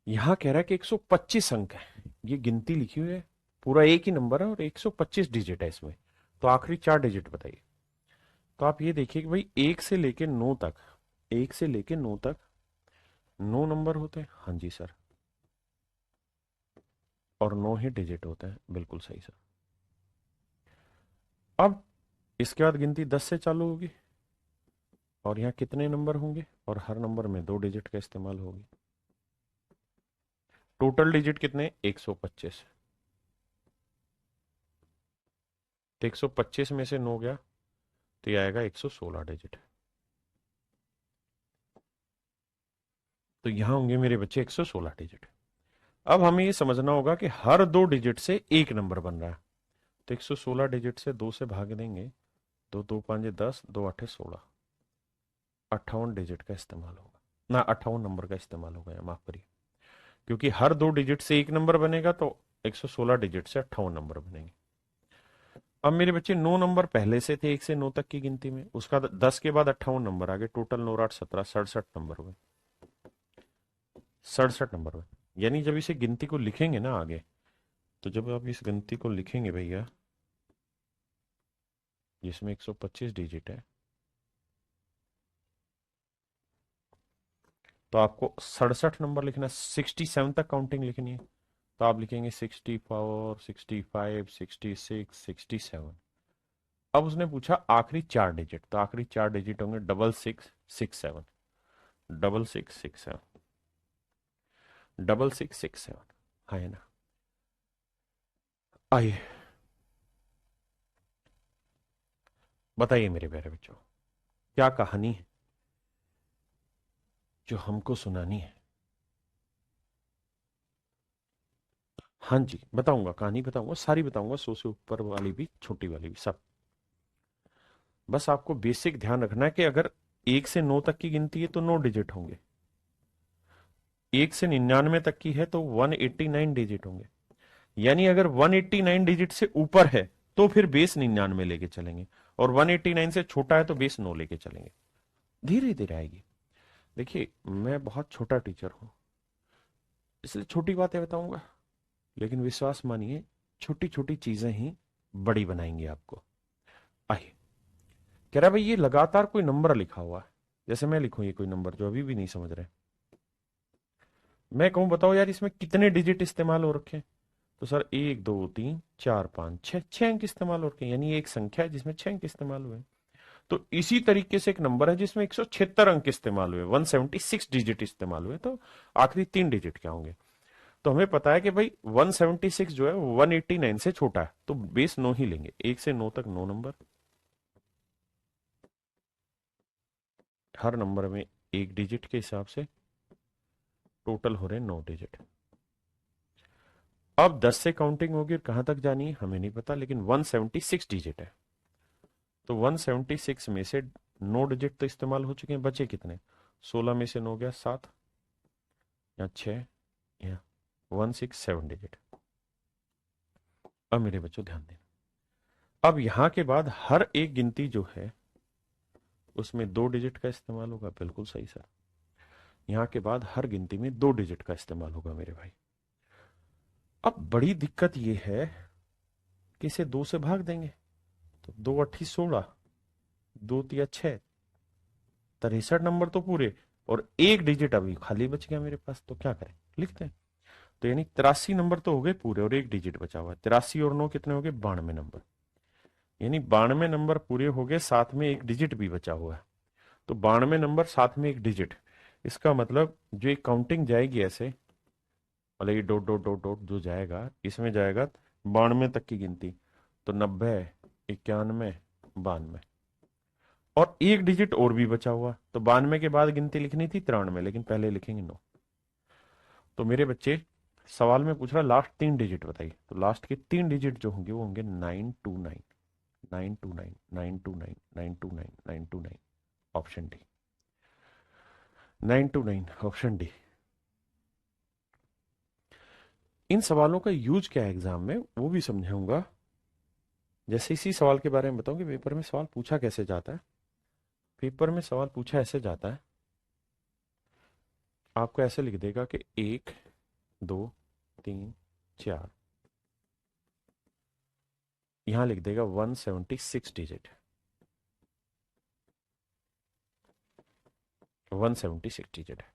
यहां कह रहा है कि 125 अंक है, ये गिनती लिखी हुई है, पूरा एक ही नंबर है और 125 डिजिट है इसमें। तो आखिरी 4 डिजिट बताइए। तो आप ये देखिए कि भाई 1 से लेके 9 तक, 1 से लेके 9 तक 9 नंबर होते हैं, हाँ जी सर, और 9 ही डिजिट होते हैं, बिल्कुल सही सर। अब इसके बाद गिनती 10 से चालू होगी और यहाँ कितने नंबर होंगे, और हर नंबर में 2 डिजिट का इस्तेमाल होगी। टोटल डिजिट कितने, 125। तो 125 में से 9 गया तो ये आएगा 116 डिजिट। तो यहां होंगे मेरे बच्चे 116 डिजिट। अब हमें ये समझना होगा कि हर 2 डिजिट से एक नंबर बन रहा है। तो 116 डिजिट से 2 से भाग देंगे, 2 2 5 10, 2 8 16, 58 डिजिट का इस्तेमाल होगा ना, 58 नंबर का इस्तेमाल होगा, माफ करिए। क्योंकि हर 2 डिजिट से एक नंबर बनेगा, तो 116 डिजिट से 58 नंबर बनेंगे। अब मेरे बच्चे 9 नंबर पहले से थे 1 से 9 तक की गिनती में, उसका 10 के बाद 58 नंबर आ गए, टोटल 9 8 17 67 नंबर हुए। 67 नंबर हुए। यानी जब इसे गिनती को लिखेंगे ना आगे, तो जब आप इस गिनती को लिखेंगे भैया, जिसमें 125 डिजिट है, तो आपको 67 नंबर लिखना है, 67 तक काउंटिंग लिखनी है। तो आप लिखेंगे 64 65 66 67। अब उसने पूछा आखिरी 4 डिजिट, तो आखिरी 4 डिजिट होंगे 6667, 6667, 6667। हाँ है ना। आइए बताइए मेरे प्यारे बच्चों, क्या कहानी है जो हमको सुनानी है? हाँ जी बताऊंगा, कहानी बताऊंगा, सारी बताऊंगा, 100 से ऊपर वाली भी, छोटी वाली भी, सब। बस आपको बेसिक ध्यान रखना है कि अगर 1 से 9 तक की गिनती है तो 9 डिजिट होंगे, 1 से 99 तक की है तो 189 डिजिट होंगे। यानी अगर 189 डिजिट से ऊपर है तो फिर बेस 99 लेके चलेंगे, और 189 से छोटा है तो बेस 9 लेके चलेंगे। धीरे धीरे आएगी। देखिए मैं बहुत छोटा टीचर हूं, इसलिए छोटी बातें बताऊंगा, लेकिन विश्वास मानिए छोटी छोटी चीजें ही बड़ी बनाएंगी आपको। आइए, कह रहा भाई ये लगातार कोई नंबर लिखा हुआ है, जैसे मैं लिखूं ये कोई नंबर जो अभी भी नहीं समझ रहे, मैं कहूं बताओ यार इसमें कितने डिजिट इस्तेमाल हो रखे हैं, तो सर 1 2 3 4 5 6, 6 अंक इस्तेमाल हो रखे हैं, यानी ये एक संख्या है जिसमें 6 अंक इस्तेमाल हुए हैं। तो इसी तरीके से एक नंबर है जिसमें 176 अंक इस्तेमाल हुए, 176 डिजिट इस्तेमाल हुए, तो आखिरी 3 डिजिट क्या होंगे? तो हमें पता है कि भाई 176 जो है 189 से छोटा है, तो बेस 9 ही लेंगे, 1 से 9 तक 9 नंबर, हर नंबर में एक डिजिट के हिसाब से टोटल हो रहे 9 डिजिट। अब 10 से काउंटिंग होगी और कहां तक जानी है हमें नहीं पता, लेकिन 176 डिजिट है, तो 176 में से 9 डिजिट तो इस्तेमाल हो चुके हैं, बचे कितने? 16 में से 9 गया 7 या 6 या 167 डिजिट। अब मेरे बच्चों ध्यान देना, अब यहां के बाद हर एक गिनती जो है उसमें 2 डिजिट का इस्तेमाल होगा, बिल्कुल सही सर। यहां के बाद हर गिनती में 2 डिजिट का इस्तेमाल होगा मेरे भाई। अब बड़ी दिक्कत यह है कि इसे 2 से भाग देंगे, तो 2 अट्ठी 16, 2 तिया 6, 63 नंबर तो पूरे, और एक डिजिट अभी खाली बच गया मेरे पास, तो क्या करें? लिखते हैं। तो यानी 83 नंबर तो हो गए पूरे और एक डिजिट बचा हुआ है, 83 और 9 कितने हो गए? 92 नंबर। यानी 92 नंबर पूरे हो गए, साथ में एक डिजिट भी बचा हुआ है, तो 92 नंबर साथ में एक डिजिट। इसका मतलब जो एक काउंटिंग जाएगी ऐसे, मतलब ये डॉट डॉट डॉट डॉट जो जाएगा, इसमें जाएगा 92 तक की गिनती, तो 90 91 92, और एक डिजिट और भी बचा हुआ, तो 92 के बाद गिनती लिखनी थी 93, लेकिन पहले लिखेंगे 9। तो मेरे बच्चे सवाल में पूछ रहा लास्ट 3 डिजिट बताइए, तो लास्ट के 3 डिजिट जो होंगे वो होंगे 929, 929, 929, 929, 929, ऑप्शन डी, 929 ऑप्शन डी। इन सवालों का यूज क्या है एग्जाम में वो भी समझाऊंगा। जैसे इसी सवाल के बारे में बताऊं कि पेपर में सवाल पूछा कैसे जाता है। पेपर में सवाल पूछा ऐसे जाता है, आपको ऐसे लिख देगा कि 1 2 3 4, यहां लिख देगा 176 डिजिट, 176 डिजिट है।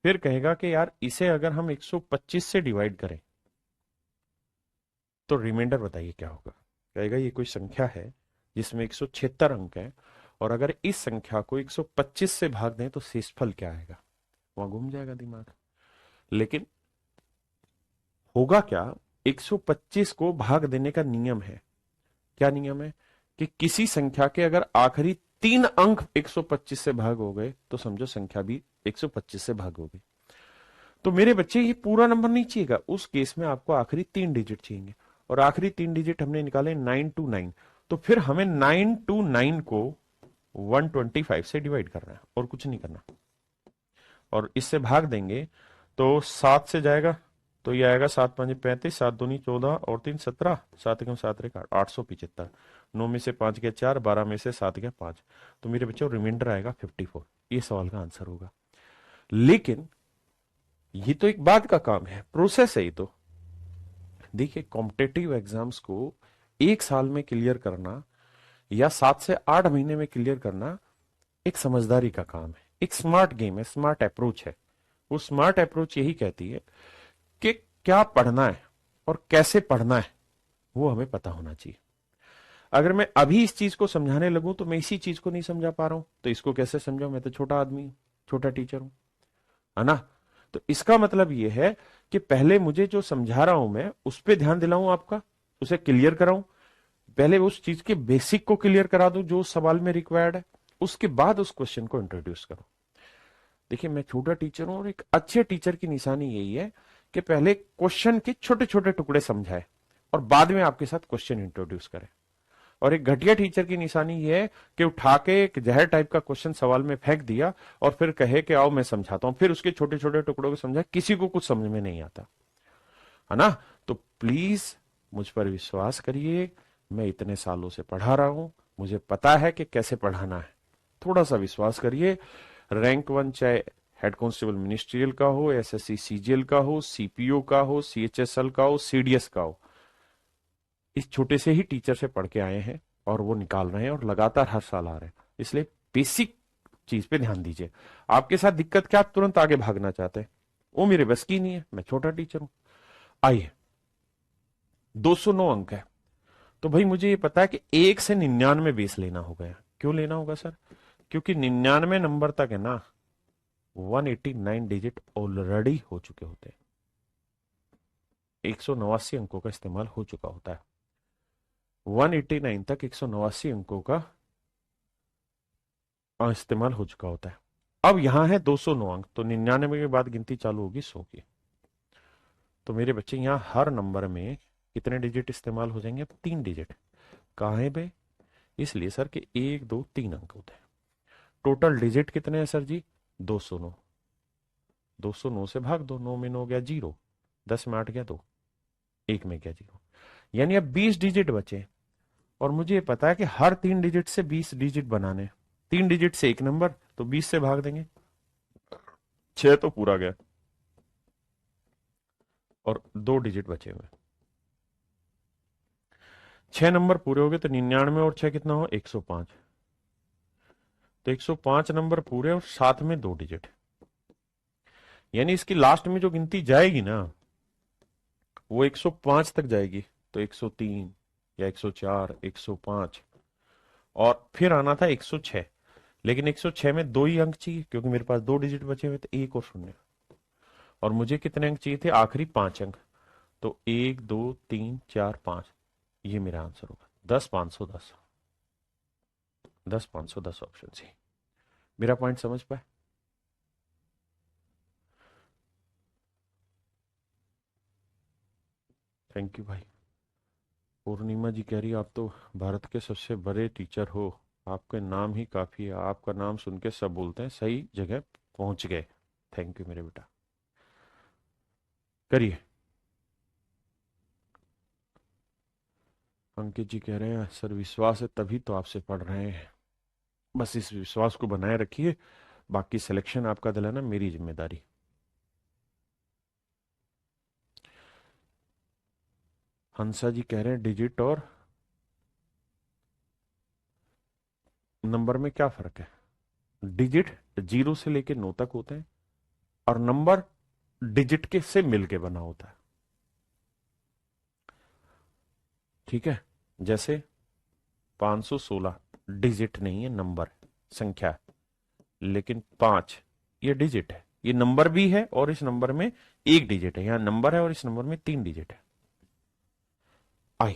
फिर कहेगा कि यार इसे अगर हम 125 से डिवाइड करें तो रिमाइंडर बताइए क्या होगा। कहेगा ये कोई संख्या है जिसमें 176 अंक है, और अगर इस संख्या को 125 से भाग दें तो शेषफल क्या आएगा? वहां घूम जाएगा दिमाग। लेकिन होगा क्या, 125 को भाग देने का नियम है। क्या नियम है? कि किसी संख्या के अगर आखिरी 3 अंक 125 से भाग हो गए तो समझो संख्या भी 125 से भाग हो गई। तो मेरे बच्चे ये पूरा नंबर नहीं चाहिएगा, उस केस में आपको आखिरी 3 डिजिट चाहिए, और आखिरी 3 डिजिट हमने निकाले 929, तो फिर हमें 929 को 125 से डिवाइड करना है और कुछ नहीं करना, और इससे भाग देंगे तो 7 से जाएगा तो ये आएगा 7 5 35, 7 दूनी 14 और 3 17, 7 एकम 7 रेख 875। 9 में से 5 गया 4, 12 में से 7 गया 5, तो मेरे बच्चों रिमाइंडर आएगा 54। ये सवाल का आंसर होगा। लेकिन ये तो एक बाद का काम है, प्रोसेस है ये तो। देखिए कॉम्पिटेटिव एग्जाम्स को एक साल में क्लियर करना या 7 से 8 महीने में क्लियर करना एक समझदारी का काम है, एक स्मार्ट गेम है, स्मार्ट अप्रोच है। वो स्मार्ट अप्रोच यही कहती है कि क्या पढ़ना है और कैसे पढ़ना है वो हमें पता होना चाहिए। अगर मैं अभी इस चीज को समझाने लगूं तो मैं इसी चीज को नहीं समझा पा रहा हूं, तो इसको कैसे समझाऊं? मैं तो छोटा आदमी हूं, छोटा टीचर हूं, है ना। तो इसका मतलब यह है कि पहले मुझे जो समझा रहा हूं मैं उस पर ध्यान दिलाऊं, आपका उसे क्लियर कराऊं, पहले उस चीज के बेसिक को क्लियर करा दूं जो उस सवाल में रिक्वायर्ड है, उसके बाद उस क्वेश्चन को इंट्रोड्यूस करूं। देखिए मैं छोटा टीचर हूं और एक अच्छे टीचर की निशानी यही है कि पहले क्वेश्चन के छोटे छोटे टुकड़े समझाए और बाद में आपके साथ क्वेश्चन इंट्रोड्यूस करे। और एक घटिया टीचर की निशानी ये है कि उठा के एक जहर टाइप का क्वेश्चन सवाल में फेंक दिया और फिर कहे कि आओ मैं समझाता हूं, फिर उसके छोटे छोटे टुकड़ों को समझा, किसी को कुछ समझ में नहीं आता, है ना। तो प्लीज मुझ पर विश्वास करिए, मैं इतने सालों से पढ़ा रहा हूं, मुझे पता है कि कैसे पढ़ाना है। थोड़ा सा विश्वास करिए। रैंक 1 चाहे हेड कांस्टेबल मिनिस्ट्रियल का हो, एसएससी सीजीएल का हो, सीपीओ का हो, सीएचएसएल का हो, सीडीएस का हो, इस छोटे से ही टीचर से पढ़ के आए हैं और वो निकाल रहे हैं और लगातार हर साल आ रहे हैं। इसलिए बेसिक चीज पे ध्यान दीजिए। आपके साथ दिक्कत क्या, आप तुरंत आगे भागना चाहते हैं, वो मेरे बस की नहीं है, मैं छोटा टीचर हूं। आइए 209 अंक है, तो भाई मुझे ये पता है कि 1 से 99 बेस लेना होगा। क्यों लेना होगा सर? क्योंकि 99 नंबर तक है ना 189 डिजिट ऑलरेडी हो चुके होते हैं, 189 अंकों का इस्तेमाल हो चुका होता है। 189 तक 189 अंकों का इस्तेमाल हो चुका होता है। अब यहां है 209 अंक, तो 99 के बाद गिनती चालू होगी 100 की। तो मेरे बच्चे यहां हर नंबर में कितने डिजिट इस्तेमाल हो जाएंगे? अब 3 डिजिट। कहाँ है बे? इसलिए सर कि 1 2 3 अंक होते हैं। टोटल डिजिट कितने हैं सर जी? 209। 209 से भाग दो, 9 में 9 गया 0, 10 में 8 गया 2, 1 में गया 0, यानी अब 20 डिजिट बचे। और मुझे ये पता है कि हर 3 डिजिट से 20 डिजिट बनाने, 3 डिजिट से एक नंबर, तो 20 से भाग देंगे, 6 तो पूरा गया और 2 डिजिट बचे हुए। 6 नंबर पूरे हो गए, तो 99 और 6 कितना हो? 105। तो 105 नंबर पूरे और साथ में 2 डिजिट, यानी इसकी लास्ट में जो गिनती जाएगी ना वो 105 तक जाएगी। तो 103 या 104, 105, और फिर आना था 106। लेकिन 106 में 2 ही अंक चाहिए क्योंकि मेरे पास 2 डिजिट बचे हुए थे, 1 और 0। और मुझे कितने अंक चाहिए थे? आखिरी 5 अंक। तो 1 2 3 4 5, ये मेरा आंसर होगा 10 510। 10 510 ऑप्शन सी। मेरा पॉइंट समझ पाए? थैंक यू भाई। पूर्णिमा जी कह रही आप तो भारत के सबसे बड़े टीचर हो, आपके नाम ही काफी है, आपका नाम सुन के सब बोलते हैं सही जगह पहुंच गए। थैंक यू मेरे बेटा, करिए। अंकित जी कह रहे हैं सर विश्वास है तभी तो आपसे पढ़ रहे हैं, बस इस विश्वास को बनाए रखिए, बाकी सिलेक्शन आपका दिलाना मेरी जिम्मेदारी। हंसा जी कह रहे हैं डिजिट और नंबर में क्या फर्क है? डिजिट 0 से लेके 9 तक होते हैं और नंबर डिजिट के से मिलके बना होता है। ठीक है, जैसे 516 डिजिट नहीं है, नंबर संख्या है, लेकिन 5 ये डिजिट है, ये नंबर भी है और इस नंबर में एक डिजिट है, यहां नंबर है और इस नंबर में 3 डिजिट है। आई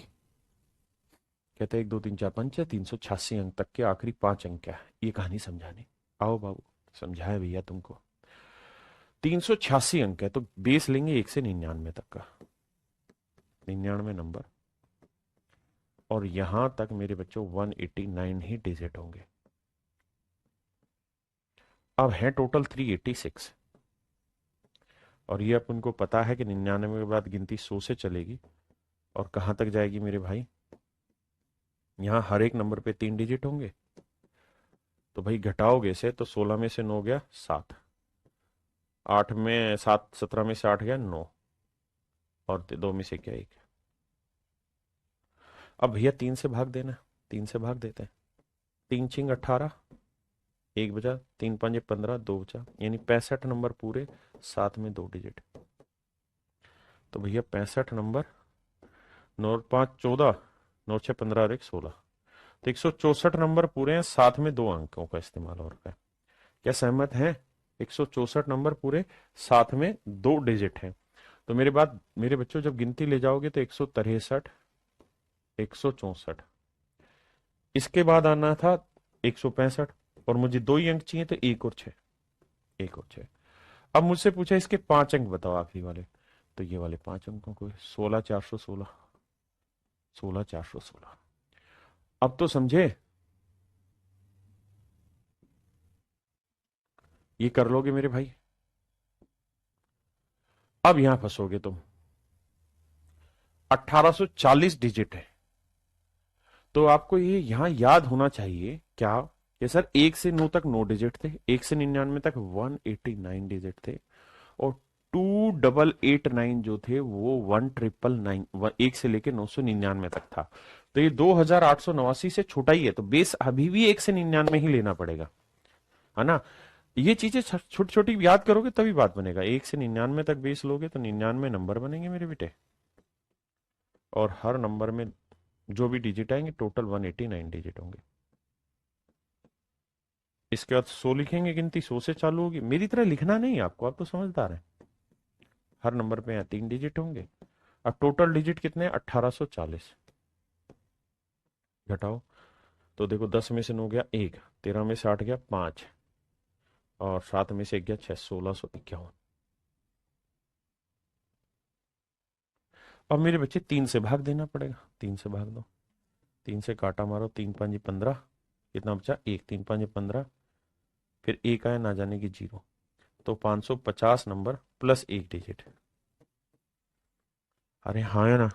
कहते हैं 1 2 3 4 5 है, 386 अंक तक के आखिरी 5 अंक क्या है, ये कहानी समझाने। आओ बाबू, समझाए भैया तुमको। 386 अंक है तो बेस लेंगे 1 से 99 तक का, 99 नंबर, और यहां तक मेरे बच्चों 189 ही डिजिट होंगे। अब है टोटल 386, और ये अपन को पता है कि 99 के बाद गिनती 100 से चलेगी और कहाँ तक जाएगी मेरे भाई, यहाँ हर एक नंबर पे 3 डिजिट होंगे। तो भाई घटाओगे से तो 16 में से 9 गया 7, 8 में 7, 17 में से 8 गया 9, और 2 में से क्या 1। अब भैया 3 से भाग देना, 3 से भाग देते हैं। 3 छिंग 18, 1 बचा, 3 5 15, 2 बचा, यानी 65 नंबर पूरे, साथ में 2 डिजिट। तो भैया 65 नंबर, 9 और 5 14, 9 6 15 और 1 16, तो 164 नंबर पूरे हैं, साथ में 2 अंकों का इस्तेमाल और का। क्या सहमत हैं? 164 नंबर पूरे, साथ में 2 डिजिट हैं। तो मेरे बच्चों जब गिनती ले जाओगे तो 163, 164, इसके बाद आना था 165, और मुझे 2 ही अंक चाहिए, तो 1 और 6, 1 और 6। अब मुझसे पूछा इसके 5 अंक बताओ आखिरी वाले, तो ये वाले 5 अंकों को 16 416, 16 416। अब तो समझे, ये कर लोगे मेरे भाई। अब यहां फंसोगे तुम, 1840 डिजिट है। तो आपको ये यहां याद होना चाहिए क्या, कि सर 1 से 9 तक 9 डिजिट थे, 1 से 99 तक 189 डिजिट थे, और 2889 जो थे वो 1999, 1 से लेके 999 तक था। तो ये 2889 से छोटा ही है, तो बेस अभी भी 1 से 99 ही लेना पड़ेगा, है ना। ये चीजें छोटी छोटी याद करोगे तभी बात बनेगा। 1 से 99 तक बेस लोगे तो 99 नंबर बनेंगे मेरे बेटे, और हर नंबर में जो भी डिजिट आएंगे टोटल 189 डिजिट होंगे। इसके बाद 100 लिखेंगे, गिनती 100 से चालू होगी। मेरी तरह लिखना नहीं आपको, आप तो समझदार हैं। हर नंबर पे यहाँ 3 डिजिट होंगे। अब टोटल डिजिट कितने, 1840। घटाओ तो देखो, 10 में से 9 गया 1, 13 में से 8 गया 5, और 7 में से 1 गया 6, 1651। अब मेरे बच्चे 3 से भाग देना पड़ेगा, 3 से भाग दो, 3 से काटा मारो, 3 5 15, कितना बचा 1, 3 5 15, फिर 1 आया ना जाने की 0, तो 550 नंबर प्लस 1 डिजिट। अरे हाँ है ना।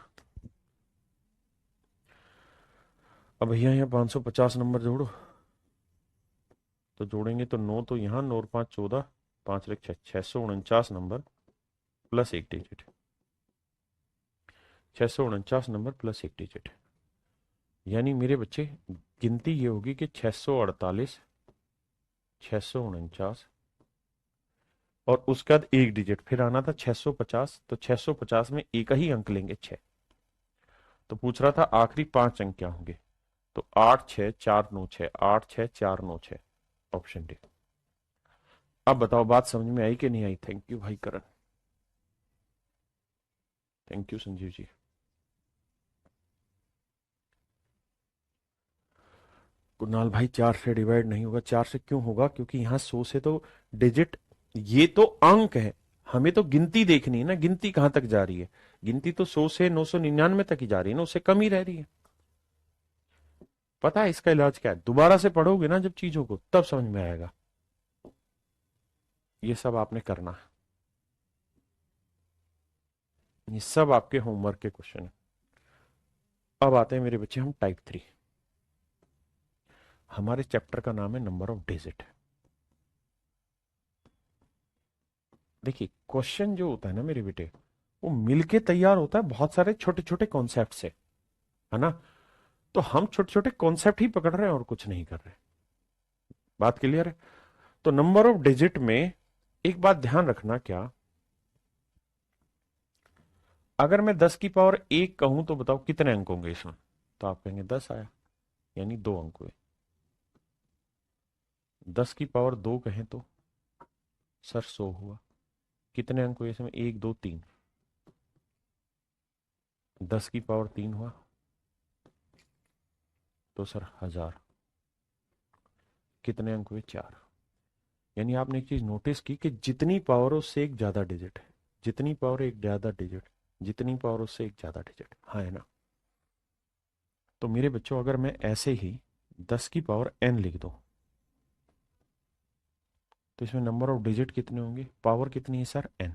अब भैया यहाँ 550 नंबर जोड़ो, तो जोड़ेंगे तो 9 तो यहाँ, 9 और 5 14, 5 एक 6, 649 number plus 1 digit, 649 number plus 1 digit. यानी मेरे बच्चे गिनती ये होगी कि 648, 649, और उसके बाद 1 डिजिट, फिर आना था 650, तो 650 में एक ही अंक लेंगे 6। तो पूछ रहा था आखिरी 5 अंक क्या होंगे, तो 86496, 86496, ऑप्शन डी। अब बताओ बात समझ में आई कि नहीं आई? थैंक यू भाई करण, थैंक यू संजीव जी। कुणाल भाई 4 से डिवाइड नहीं होगा। 4 से क्यों होगा? क्योंकि यहां 100 से तो डिजिट, ये तो अंक है, हमें तो गिनती देखनी है ना, गिनती कहां तक जा रही है। गिनती तो 100 से 999 तक ही जा रही है ना, उससे कम ही रह रही है। पता है इसका इलाज क्या है? दोबारा से पढ़ोगे ना जब चीजों को, तब समझ में आएगा। ये सब आपने करना है, ये सब आपके होमवर्क के क्वेश्चन है। अब आते हैं मेरे बच्चे हम टाइप 3। हमारे चैप्टर का नाम है नंबर ऑफ डिजिट। देखिए क्वेश्चन जो होता है ना मेरे बेटे, वो मिलके तैयार होता है बहुत सारे छोटे छोटे कॉन्सेप्ट से, है ना। तो हम छोटे छोटे कॉन्सेप्ट ही पकड़ रहे हैं और कुछ नहीं कर रहे। बात क्लियर है? तो नंबर ऑफ डिजिट में एक बात ध्यान रखना, क्या अगर मैं 10 की पावर 1 कहूं तो बताओ कितने अंक होंगे इसमें? तो आप कहेंगे 10 आया, यानी 2 अंक हुए। 10 की पावर 2 कहें तो सर 100 हुआ। कितने अंक हुए इसमें? 1 2 3। 10 की पावर 3 हुआ तो सर 1000। कितने अंक हुए? 4। यानी आपने एक चीज नोटिस की कि जितनी पावर उससे एक ज्यादा डिजिट है, जितनी पावर एक ज्यादा डिजिट, जितनी पावर उससे एक ज्यादा डिजिट, हाँ है ना। तो मेरे बच्चों अगर मैं ऐसे ही 10 की पावर n लिख दूं, तो इसमें नंबर ऑफ डिजिट कितने होंगे? पावर कितनी है सर? n।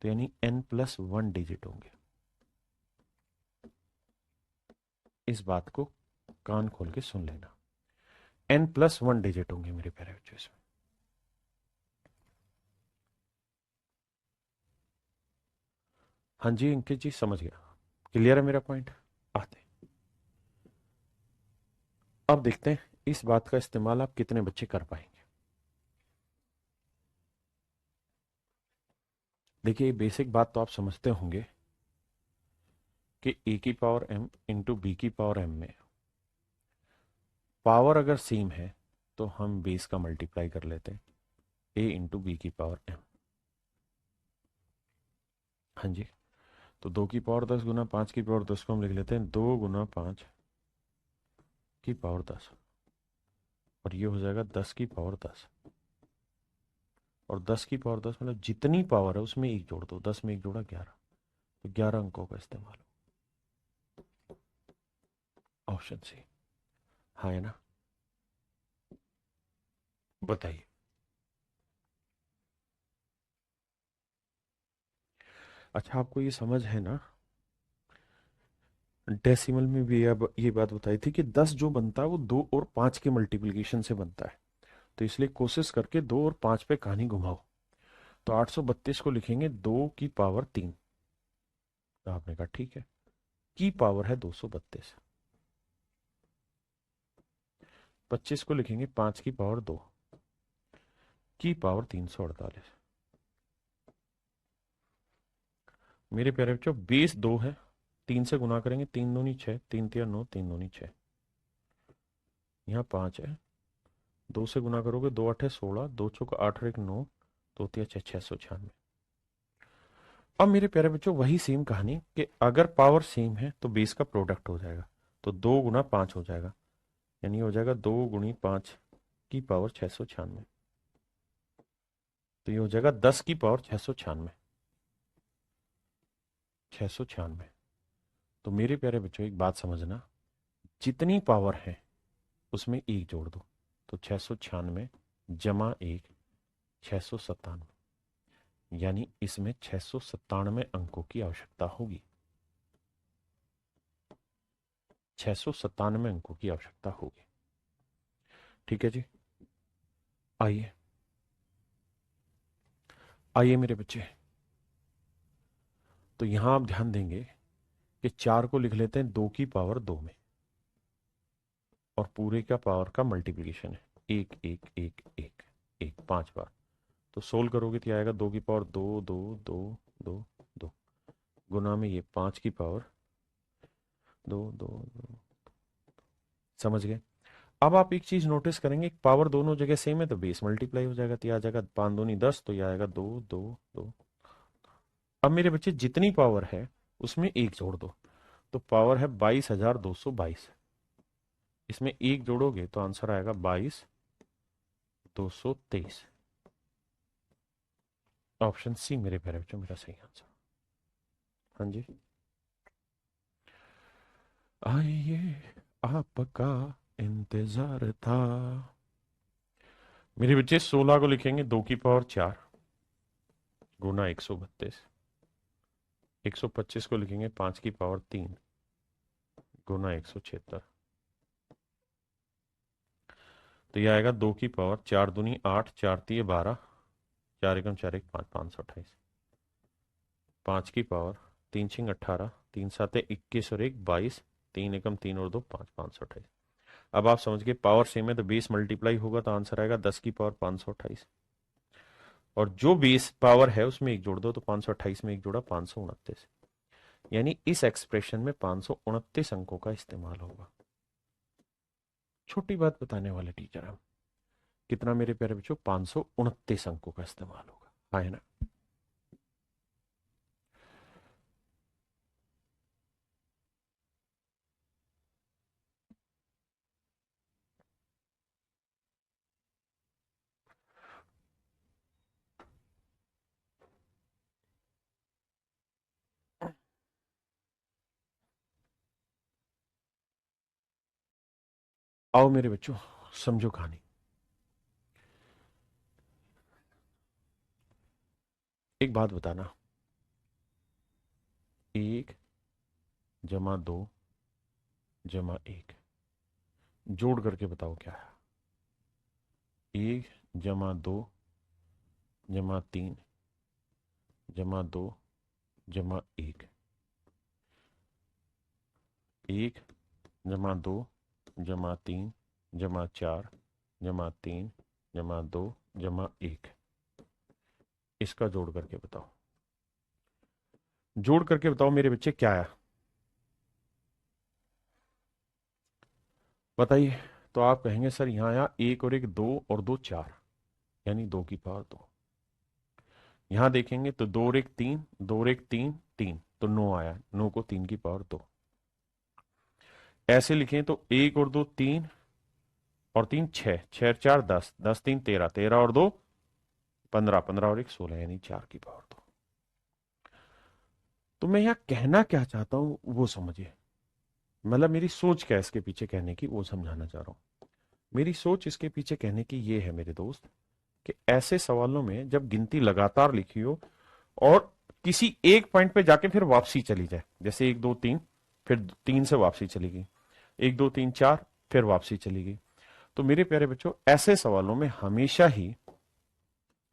तो यानी n+1 डिजिट होंगे। इस बात को कान खोल के सुन लेना, n+1 डिजिट होंगे मेरे प्यारे बच्चों इसमें। हाँ जी अंकित जी, समझ गया, क्लियर है मेरा पॉइंट। आते हैं। अब देखते हैं इस बात का इस्तेमाल आप कितने बच्चे कर पाएंगे। देखिए बेसिक बात तो आप समझते होंगे कि a की पावर m इंटू बी की पावर m में पावर अगर सेम है तो हम बेस का मल्टीप्लाई कर लेते हैं, a इंटू बी की पावर m। हाँ जी, तो 2 की पावर 10 गुना 5 की पावर 10 को हम लिख लेते हैं 2 गुना 5 की पावर 10, और ये हो जाएगा 10 की पावर 10। और 10 की पावर 10 मतलब जितनी पावर है उसमें एक जोड़ दो, 10 में एक जोड़ा 11, तो 11 अंकों का इस्तेमाल हो। Option C. हाँ है ना, बताइए। अच्छा आपको ये समझ है ना, डेसिमल में भी अब ये बात बताई थी कि 10 जो बनता है वो 2 और 5 के मल्टीप्लिकेशन से बनता है, तो इसलिए कोशिश करके 2 और 5 पे कहानी घुमाओ। तो 832 को लिखेंगे 2 की पावर 3। तो आपने कहा ठीक है, की पावर है 232। 25 को लिखेंगे 5 की पावर 2, की पावर 348। मेरे प्यारे बच्चों बेस 2 है, 3 से गुना करेंगे, 3 दूनी 6, 3 तिया 9, 3 दूनी 6, यहाँ 5 है, 2 से गुना करोगे 2 8 16, 2 चौक 8 और 1 9, 2 तिया 6, 696। अब मेरे प्यारे बच्चों वही सेम कहानी कि अगर पावर सेम है तो बेस का प्रोडक्ट हो जाएगा, तो 2 गुना 5 हो जाएगा, यानी हो जाएगा 2 गुणी 5 की पावर 696। तो ये हो जाएगा 10 की पावर 696। 696। तो मेरे प्यारे बच्चों एक बात समझना, जितनी पावर है उसमें एक जोड़ दो, तो 696 जमा 1 697, यानी इसमें 697 अंकों की आवश्यकता होगी। 697 अंकों की आवश्यकता होगी। ठीक है जी, आइए आइए मेरे बच्चे, तो यहां आप ध्यान देंगे कि 4 को लिख लेते हैं 2 की पावर 2 में, और पूरे का पावर का मल्टीप्लीकेशन है, 1 1 1 1 1 5 बार। तो सोल्व करोगे तो आएगा 2 की पावर 2 2 2 2 2, गुना में ये 5 की पावर 2 2 2। समझ गए। अब आप एक चीज नोटिस करेंगे, पावर दोनों जगह सेम है तो बेस मल्टीप्लाई हो जाएगा, तो यह आ जाएगा 5 दूनी 10, तो यह आएगा 2 2 2। अब मेरे बच्चे जितनी पावर है उसमें एक जोड़ दो, तो पावर है 22,222। इसमें एक जोड़ोगे तो आंसर आएगा 22,223। ऑप्शन सी मेरे प्यारे बच्चों मेरा सही आंसर। हाँ जी, आइए आपका इंतजार था। मेरे बच्चे 16 को लिखेंगे 2 की पावर 4 गुना 132। 125 को लिखेंगे 5 की पावर 3 गुना 176। तो यह आएगा 2 की पावर 4 दूनी 8, 4 तिये 12, 4 एकम 4 1 5, 528। 5 की पावर 3 6 18, 3 7 21 और 1 22, 3 एकम 3 और 2 5, 528। अब आप समझ गए पावर सेम है तो बेस मल्टीप्लाई होगा, तो आंसर आएगा 10 की पावर 528। और जो बेस पावर है उसमें एक जोड़ दो, तो 528 में एक जोड़ा 529, यानी इस एक्सप्रेशन में 529 अंकों का इस्तेमाल होगा। छोटी बात बताने वाले टीचर हम, कितना मेरे प्यारे बच्चों, 529 अंकों का इस्तेमाल होगा। हाँ है ना। आओ मेरे बच्चों समझो कहानी। एक बात बताना, 1 जमा 2 जमा 1, जोड़ करके बताओ क्या है। 1 जमा 2 जमा 3 जमा 2 जमा 1, 1 जमा 2 जमा 3 जमा 4 जमा 3 जमा 2 जमा 1, इसका जोड़ करके बताओ। जोड़ करके बताओ मेरे बच्चे क्या आया, बताइए। तो आप कहेंगे सर यहां आया 1 और 1 2 और 2 4, यानी 2 की पावर 2। यहां देखेंगे तो 2 और 1 3, 2 और 1 3 3, तो 9 आया, 9 को 3 की पावर 2। ऐसे लिखें तो 1 और 2 3 और 3 6, 6 4 10, 10 3 13, 13 और 2 15, 15 और 1 16, यानी 4 की पावर 2। तो मैं यहां कहना क्या चाहता हूं वो समझिए, मतलब मेरी सोच क्या है इसके पीछे कहने की, वो समझाना चाह रहा हूं। मेरी सोच इसके पीछे कहने की ये है मेरे दोस्त, कि ऐसे सवालों में जब गिनती लगातार लिखी हो और किसी एक पॉइंट पे जाके फिर वापसी चली जाए, जैसे 1 2 3, फिर 3 से वापसी चली गई, 1 2 3 4, फिर वापसी चली गई, तो मेरे प्यारे बच्चों ऐसे सवालों में हमेशा ही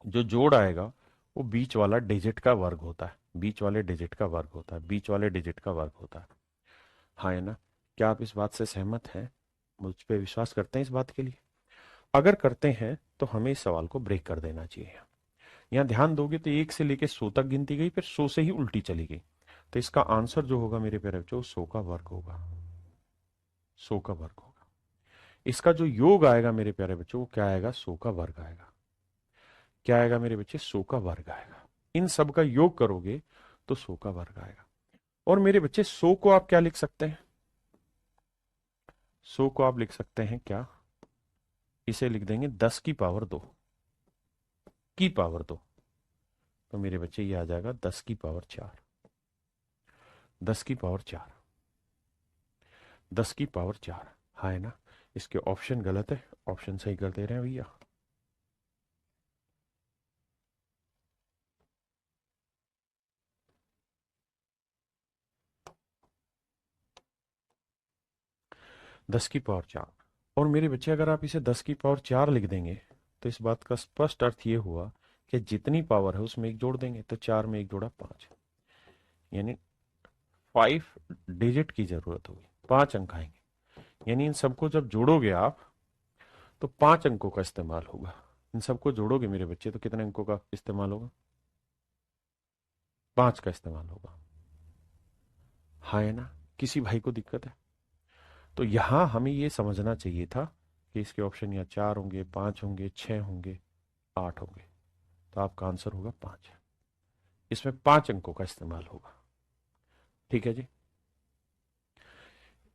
जो जोड़ आएगा वो बीच वाला डिजिट का वर्ग होता है, बीच वाले डिजिट का वर्ग होता है, बीच वाले डिजिट का वर्ग होता है। हाँ है ना? क्या आप इस बात से सहमत हैं? मुझ पे विश्वास करते हैं इस बात के लिए? अगर करते हैं तो हमें इस सवाल को ब्रेक कर देना चाहिए। यहाँ ध्यान दोगे तो 1 से लेके 100 तक गिनती गई, फिर 100 से ही उल्टी चली गई, तो इसका आंसर जो होगा मेरे प्यारे बच्चों 100 का वर्ग होगा, 100 का वर्ग होगा। इसका जो योग आएगा मेरे प्यारे बच्चों वो क्या आएगा, 100 का वर्ग आएगा। क्या आएगा मेरे बच्चे, 100 का वर्ग आएगा। इन सब का योग करोगे तो 100 का वर्ग आएगा। और मेरे बच्चे 100 को आप क्या लिख सकते हैं, 100 को आप लिख सकते हैं क्या, इसे लिख देंगे 10 की पावर 2 की पावर 2, तो मेरे बच्चे ये आ जाएगा 10 की पावर 4, 10 की पावर 4, 10 की पावर 4। हाँ है ना? इसके ऑप्शन गलत है, ऑप्शन सही कर दे रहे हैं भैया। दस की पावर 4। और मेरे बच्चे अगर आप इसे 10 की पावर 4 लिख देंगे तो इस बात का स्पष्ट अर्थ ये हुआ कि जितनी पावर है उसमें एक जोड़ देंगे, तो 4 में एक जोड़ा 5, यानी 5 डिजिट की जरूरत होगी, 5 अंक आएंगे। यानी इन सबको जब जोड़ोगे आप तो 5 अंकों का इस्तेमाल होगा। इन सबको जोड़ोगे मेरे बच्चे तो कितने अंकों का इस्तेमाल होगा, 5 का इस्तेमाल होगा। हाँ है ना? किसी भाई को दिक्कत है? तो यहां हमें ये समझना चाहिए था कि इसके ऑप्शन या 4 होंगे, 5 होंगे, 6 होंगे, 8 होंगे, तो आपका आंसर होगा 5। इसमें 5 अंकों का इस्तेमाल होगा। ठीक है जी।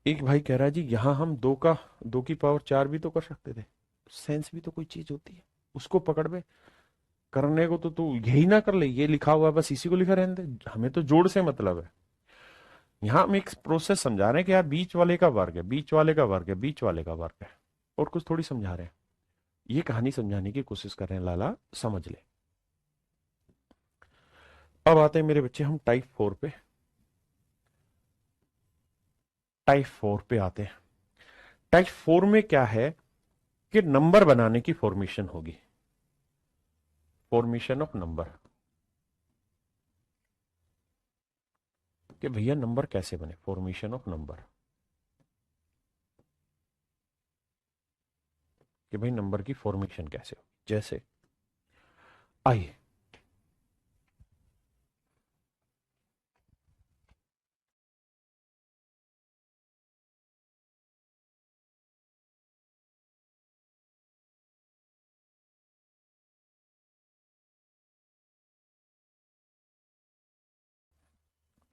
एक भाई कह रहा है जी यहां हम 2 की पावर 4 भी तो कर सकते थे, सेंस भी तो कोई चीज होती है, उसको पकड़ में करने को तो तू यही ना कर ले, ये लिखा हुआ है बस इसी को लिखा रहने दे, हमें तो जोड़ से मतलब है। यहां हम एक प्रोसेस समझा रहे हैं कि यार बीच वाले का वर्ग है, बीच वाले का वर्ग है, बीच वाले का वर्ग है, और कुछ थोड़ी समझा रहे हैं। ये कहानी समझाने की कोशिश कर रहे हैं, लाला समझ ले। अब आते हैं मेरे बच्चे हम टाइप 4 पे, टाइप 4 पे आते हैं। टाइप 4 में क्या है कि नंबर बनाने की फॉर्मेशन होगी, फॉर्मेशन ऑफ नंबर, कि भैया नंबर कैसे बने, फॉर्मेशन ऑफ नंबर, कि भाई नंबर की फॉर्मेशन कैसे हो। जैसे आइए,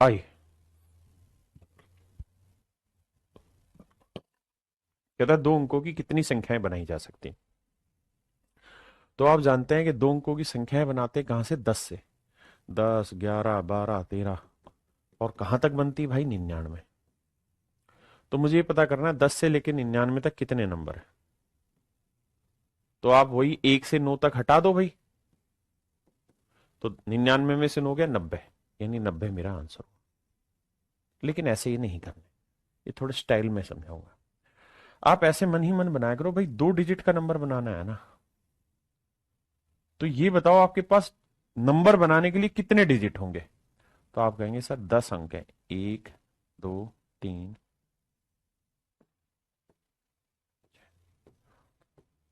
आइए, कहता है 2 अंकों की कितनी संख्याएं बनाई जा सकती हैं। तो आप जानते हैं कि 2 अंकों की संख्याएं बनाते कहां से, 10 से, 10 11 12 13, और कहां तक बनती भाई, 99। तो मुझे ये पता करना है 10 से लेकर 99 तक कितने नंबर है, तो आप वही 1 से 9 तक हटा दो भाई, तो 99 में से 9 गया 90, यानी 90 मेरा आंसर हो। लेकिन ऐसे ही नहीं करने, ये थोड़े स्टाइल में समझाऊंगा। आप ऐसे मन ही मन बनाया करो भाई, 2 डिजिट का नंबर बनाना है ना, तो ये बताओ आपके पास नंबर बनाने के लिए कितने डिजिट होंगे। तो आप कहेंगे सर 10 अंक है, 1 2 3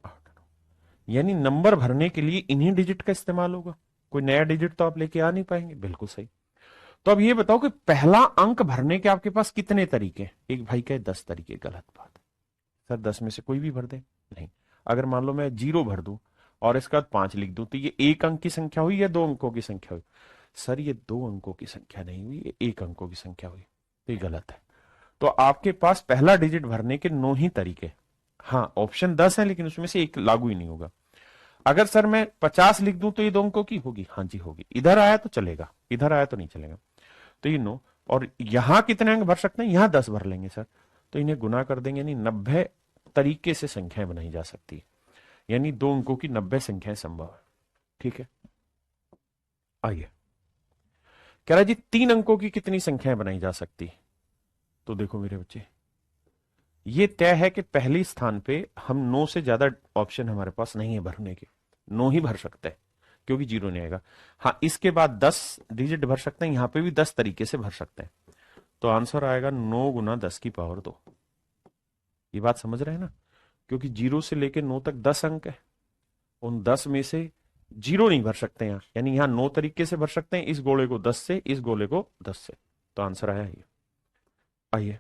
8 यानी नंबर भरने के लिए इन्हीं डिजिट का इस्तेमाल होगा, कोई नया डिजिट तो आप लेके आ नहीं पाएंगे। बिल्कुल सही। तो अब ये बताओ कि पहला अंक भरने के आपके पास कितने तरीके। एक भाई कहे 10 तरीके। गलत बात। सर 10 में से कोई भी भर दे। नहीं। अगर मान लो मैं 0 भर दूं और इसके बाद 5 लिख दूं, तो ये 1 अंक की संख्या हुई या 2 अंकों की संख्या हुई। सर ये 2 अंकों की संख्या नहीं हुई, ये 1 अंकों की संख्या हुई। तो ये गलत है। तो आपके पास पहला डिजिट भरने के 9 ही तरीके। हाँ, ऑप्शन 10 है लेकिन उसमें से एक लागू ही नहीं होगा। अगर सर मैं 50 लिख दूं तो ये 2 अंकों की होगी। हाँ जी होगी। इधर आया तो चलेगा, इधर आया तो नहीं चलेगा। तो ये 9। और यहां कितने अंक भर सकते हैं, यहां 10 भर लेंगे सर। तो इन्हें गुना कर देंगे, यानी 90 तरीके से संख्याएं बनाई जा सकती है, यानी 2 अंकों की 90 संख्याएं संभव है। ठीक है। आइए, कह रहा है जी 3 अंकों की कितनी संख्याएं बनाई जा सकती। तो देखो मेरे बच्चे, ये तय है कि पहले स्थान पे हम 9 से ज्यादा ऑप्शन हमारे पास नहीं है भरने के। 9 ही भर सकते हैं क्योंकि 0 नहीं आएगा। हाँ, इसके बाद 10 डिजिट भर सकते हैं, यहां पे भी 10 तरीके से भर सकते हैं। तो आंसर आएगा 9 गुना 10 की पावर 2। ये बात समझ रहे हैं ना, क्योंकि 0 से लेकर 9 तक 10 अंक है, उन 10 में से 0 नहीं भर सकते यहाँ, यानी यहाँ 9 तरीके से भर सकते हैं, इस गोले को 10 से, इस गोले को 10 से। तो आंसर आया ये। आइए,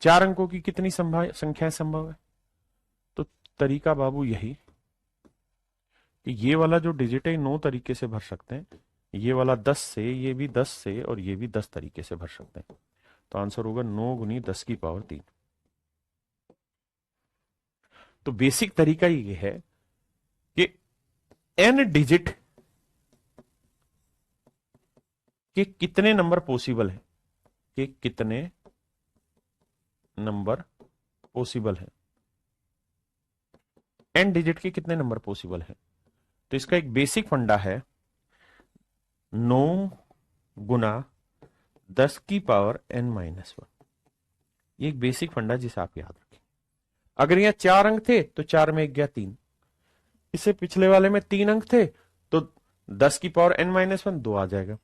4 अंकों की कितनी संख्याएं संभव है। तो तरीका बाबू यही कि ये वाला जो डिजिट है 9 तरीके से भर सकते हैं, ये वाला 10 से, ये भी 10 से, और ये भी 10 तरीके से भर सकते हैं। तो आंसर होगा 9 गुनी 10 की पावर 3। तो बेसिक तरीका ये है कि n डिजिट के कितने नंबर पॉसिबल है, कि कितने नंबर पॉसिबल है, n डिजिट के कितने नंबर पॉसिबल है। तो इसका एक बेसिक फंडा है 9 गुना 10 की पावर n-1। ये एक बेसिक फंडा जिसे आप याद रखें। अगर यहां 4 अंक थे तो 4 में 1 गया 3, इससे पिछले वाले में 3 अंक थे तो 10 की पावर n-1 2 आ जाएगा।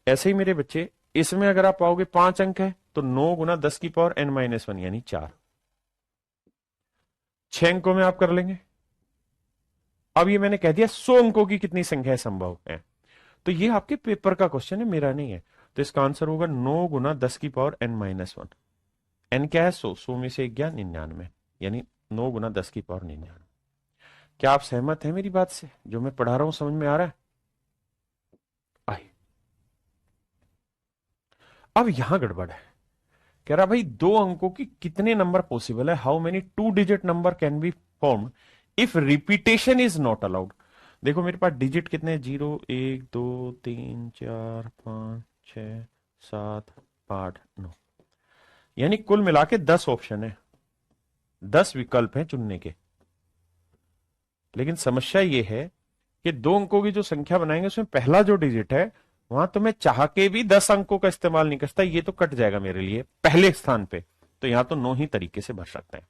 ऐसे ही मेरे बच्चे, इसमें अगर आप पाओगे 5 अंक है तो 9 गुना 10 की पावर n-1 यानी 4। 6 अंकों में आप कर लेंगे। अब ये मैंने कह दिया 100 अंकों की कितनी संख्या संभव है। तो ये आपके पेपर का क्वेश्चन है, मेरा नहीं है। तो इसका आंसर होगा 9 गुना 10 की पावर n-1। n क्या है, 100 में से 1 गया 99, यानी 9 गुना 10 की पावर 99। क्या आप सहमत हैं मेरी बात से, जो मैं पढ़ा रहा हूं समझ में आ रहा है। आइए, अब यहां गड़बड़ है। कह रहा भाई 2 अंकों की कितने नंबर पॉसिबल है, how many 2 digit number can be form if repetition is not allowed. देखो मेरे पास डिजिट कितने, 0 1 2 3 4 5 6 7 8 9, यानी कुल मिला के 10 ऑप्शन है, 10 विकल्प हैं चुनने के। लेकिन समस्या यह है कि 2 अंकों की जो संख्या बनाएंगे उसमें पहला जो डिजिट है वहां तो मैं चाह के भी 10 अंकों का इस्तेमाल नहीं कर सकता, ये तो कट जाएगा मेरे लिए पहले स्थान पे। तो यहां तो 9 ही तरीके से भर सकते हैं।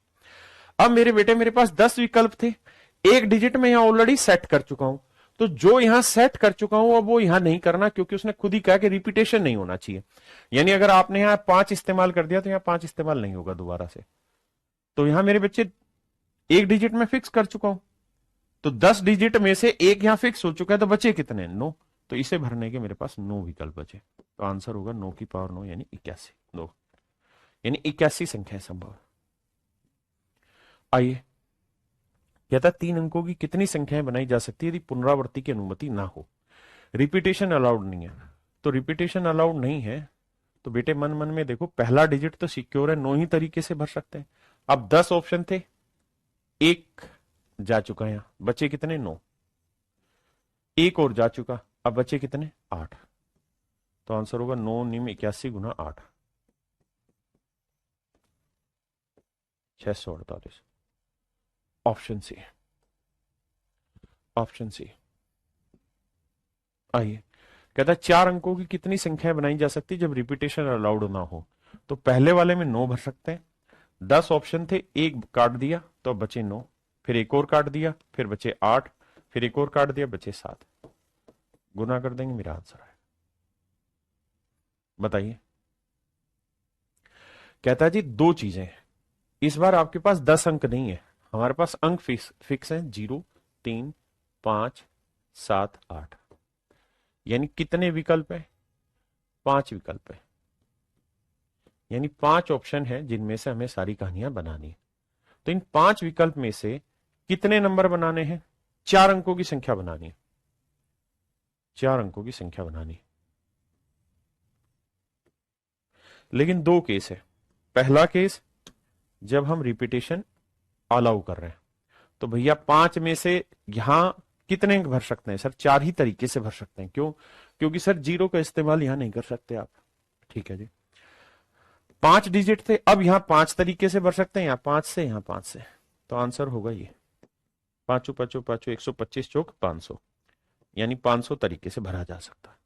अब मेरे बेटे, मेरे पास 10 विकल्प थे, एक डिजिट में यहां ऑलरेडी सेट कर चुका हूं, तो जो यहां सेट कर चुका हूं अब वो यहां नहीं करना, क्योंकि उसने खुद ही कहा कि रिपीटेशन नहीं होना चाहिए। यानी अगर आपने यहां 5 इस्तेमाल कर दिया तो यहां 5 इस्तेमाल नहीं होगा दोबारा से। तो यहां मेरे बच्चे एक डिजिट में फिक्स कर चुका हूं, तो 10 डिजिट में से एक यहां फिक्स हो चुका है, तो बचे कितने, 9। तो इसे भरने के मेरे पास 9 विकल्प बचे। तो आंसर होगा 9 की पावर 9 यानी 81। 2 यानी 81 संख्या संभव है। आइए, कहता 3 अंकों की कितनी संख्याएं बनाई जा सकती है यदि पुनरावृत्ति की अनुमति ना हो। रिपीटेशन अलाउड नहीं है। तो रिपीटेशन अलाउड नहीं है तो बेटे मन मन में देखो, पहला डिजिट तो सिक्योर है, 9 ही तरीके से भर सकते हैं। अब 10 ऑप्शन थे, एक जा चुका है, यहां बचे कितने, 9। एक और जा चुका, अब बचे कितने, 8। तो आंसर होगा 9 निम 81 गुना 8, 648। Option C, option C. आइए, कहता है 4 अंकों की कितनी संख्याएं बनाई जा सकती है जब रिपीटेशन अलाउड ना हो। तो पहले वाले में 9 भर सकते हैं। 10 ऑप्शन थे, एक काट दिया तो अब बचे 9, फिर एक और काट दिया फिर बचे 8, फिर एक और काट दिया बचे 7। गुना कर देंगे, मेरा आंसर है। बताइए। कहता है जी दो चीजें, इस बार आपके पास 10 अंक नहीं है, हमारे पास अंक फिक्स है 0, 3, 5, 7, 8। यानी कितने विकल्प है? 5 विकल्प है। यानी 5 ऑप्शन है जिनमें से हमें सारी कहानियां बनानी है। तो इन 5 विकल्प में से कितने नंबर बनाने हैं? 4 अंकों की संख्या बनानी है। 4 अंकों की संख्या बनानी है। लेकिन दो केस है। पहला केस, जब हम रिपीटेशन अलाउ कर रहे हैं तो भैया 5 में से यहां कितने अंक भर सकते हैं? सर 4 ही तरीके से भर सकते हैं। क्यों? क्योंकि सर 0 का इस्तेमाल यहां नहीं कर सकते आप। ठीक है जी। 5 डिजिट थे, अब यहां 5 तरीके से भर सकते हैं, यहां 5 से, यहां 5 से। तो आंसर होगा ये, पांचों पांचों पांचों 125 चौक 500। यानी 500 तरीके से भरा जा सकता है।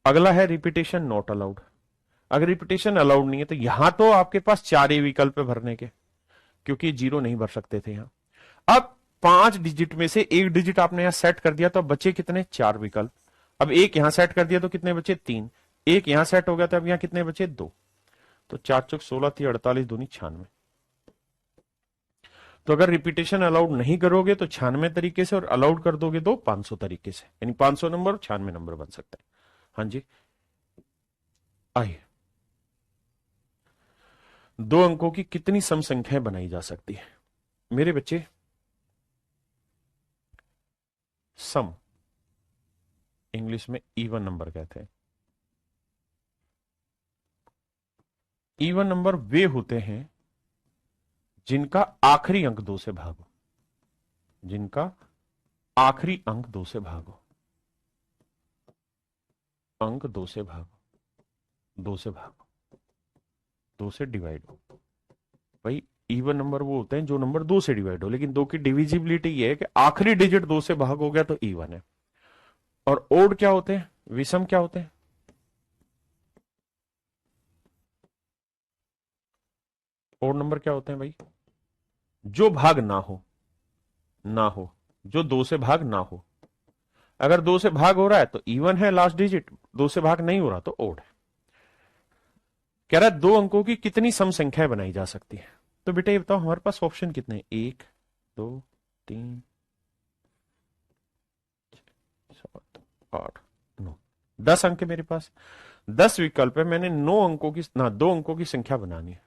अगला है रिपीटेशन नॉट अलाउड। अगर रिपीटेशन अलाउड नहीं है तो यहां तो आपके पास 4 ही विकल्प है भरने के, क्योंकि 0 नहीं भर सकते थे यहां। अब 5 डिजिट में से एक डिजिट आपने यहां सेट कर दिया तो अब बचे कितने? 4 विकल्प। अब एक यहां सेट कर दिया तो कितने बचे? 3। एक यहां सेट हो गया तो अब यहां कितने बचे? 2। तो 4 चौक 16 थी, 48 दूनी 96। तो अगर रिपीटेशन अलाउड नहीं करोगे तो 96 तरीके से, और अलाउड कर दोगे तो 500 तरीके से, यानी 500 नंबर और 96 नंबर बन सकते हैं। हाँ जी। आइए, 2 अंकों की कितनी सम संख्याएं बनाई जा सकती है? मेरे बच्चे, सम इंग्लिश में इवन नंबर कहते हैं। इवन नंबर वे होते हैं जिनका आखिरी अंक 2 से भागो। जिनका आखिरी अंक 2 से भागो। अंक 2 से भागो, 2 से भागो, 2 से डिवाइड हो। भाई इवन नंबर वो होते हैं जो नंबर 2 से डिवाइड हो, लेकिन 2 की डिविजिबिलिटी ये है कि आखिरी डिजिट 2 से भाग हो गया तो इवन है। और ओड क्या होते हैं? विषम क्या होते हैं? ओड नंबर क्या होते हैं भाई? जो भाग ना हो, ना हो, जो 2 से भाग ना हो। अगर 2 से भाग हो रहा है तो इवन है लास्ट डिजिट, 2 से भाग नहीं हो रहा तो ओड है। कह रहा है 2 अंकों की कितनी सम संख्याएं बनाई जा सकती है? तो बेटा ये बताओ, हमारे पास ऑप्शन कितने हैं? 1, 2, 3, 7, 8, 9, 10 अंक है मेरे पास। 10 विकल्प है, मैंने 9 अंकों की ना 2 अंकों की संख्या बनानी है।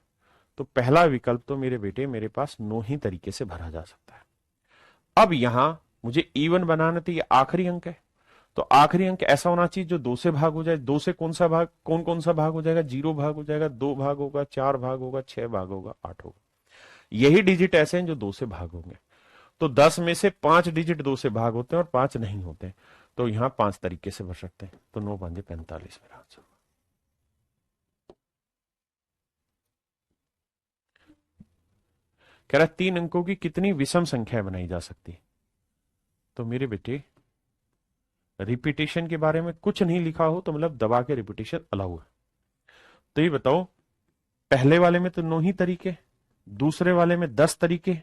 तो पहला विकल्प तो मेरे बेटे मेरे पास 9 ही तरीके से भरा जा सकता है। अब यहां मुझे इवन बनाना तो ये आखिरी अंक है, तो आखिरी अंक ऐसा होना चाहिए जो 2 से भाग हो जाए। 2 से कौन सा भाग, कौन कौन सा भाग हो जाएगा? 0 भाग हो जाएगा, 2 भाग होगा, 4 भाग होगा, 6 भाग होगा, 8 होगा। यही डिजिट ऐसे हैं जो 2 से भाग होंगे। तो 10 में से 5 डिजिट 2 से भाग होते हैं और 5 नहीं होते हैं। तो यहां 5 तरीके से भर सकते हैं। तो 9 5 45 मेरा आंसर। कह रहा है 3 अंकों की कितनी विषम संख्याएं बनाई जा सकती है? तो मेरे बेटे, रिपीटेशन के बारे में कुछ नहीं लिखा हो तो मतलब दबा के रिपीटेशन अलाउ है। तो ये बताओ, पहले वाले में तो 9 ही तरीके, दूसरे वाले में 10 तरीके,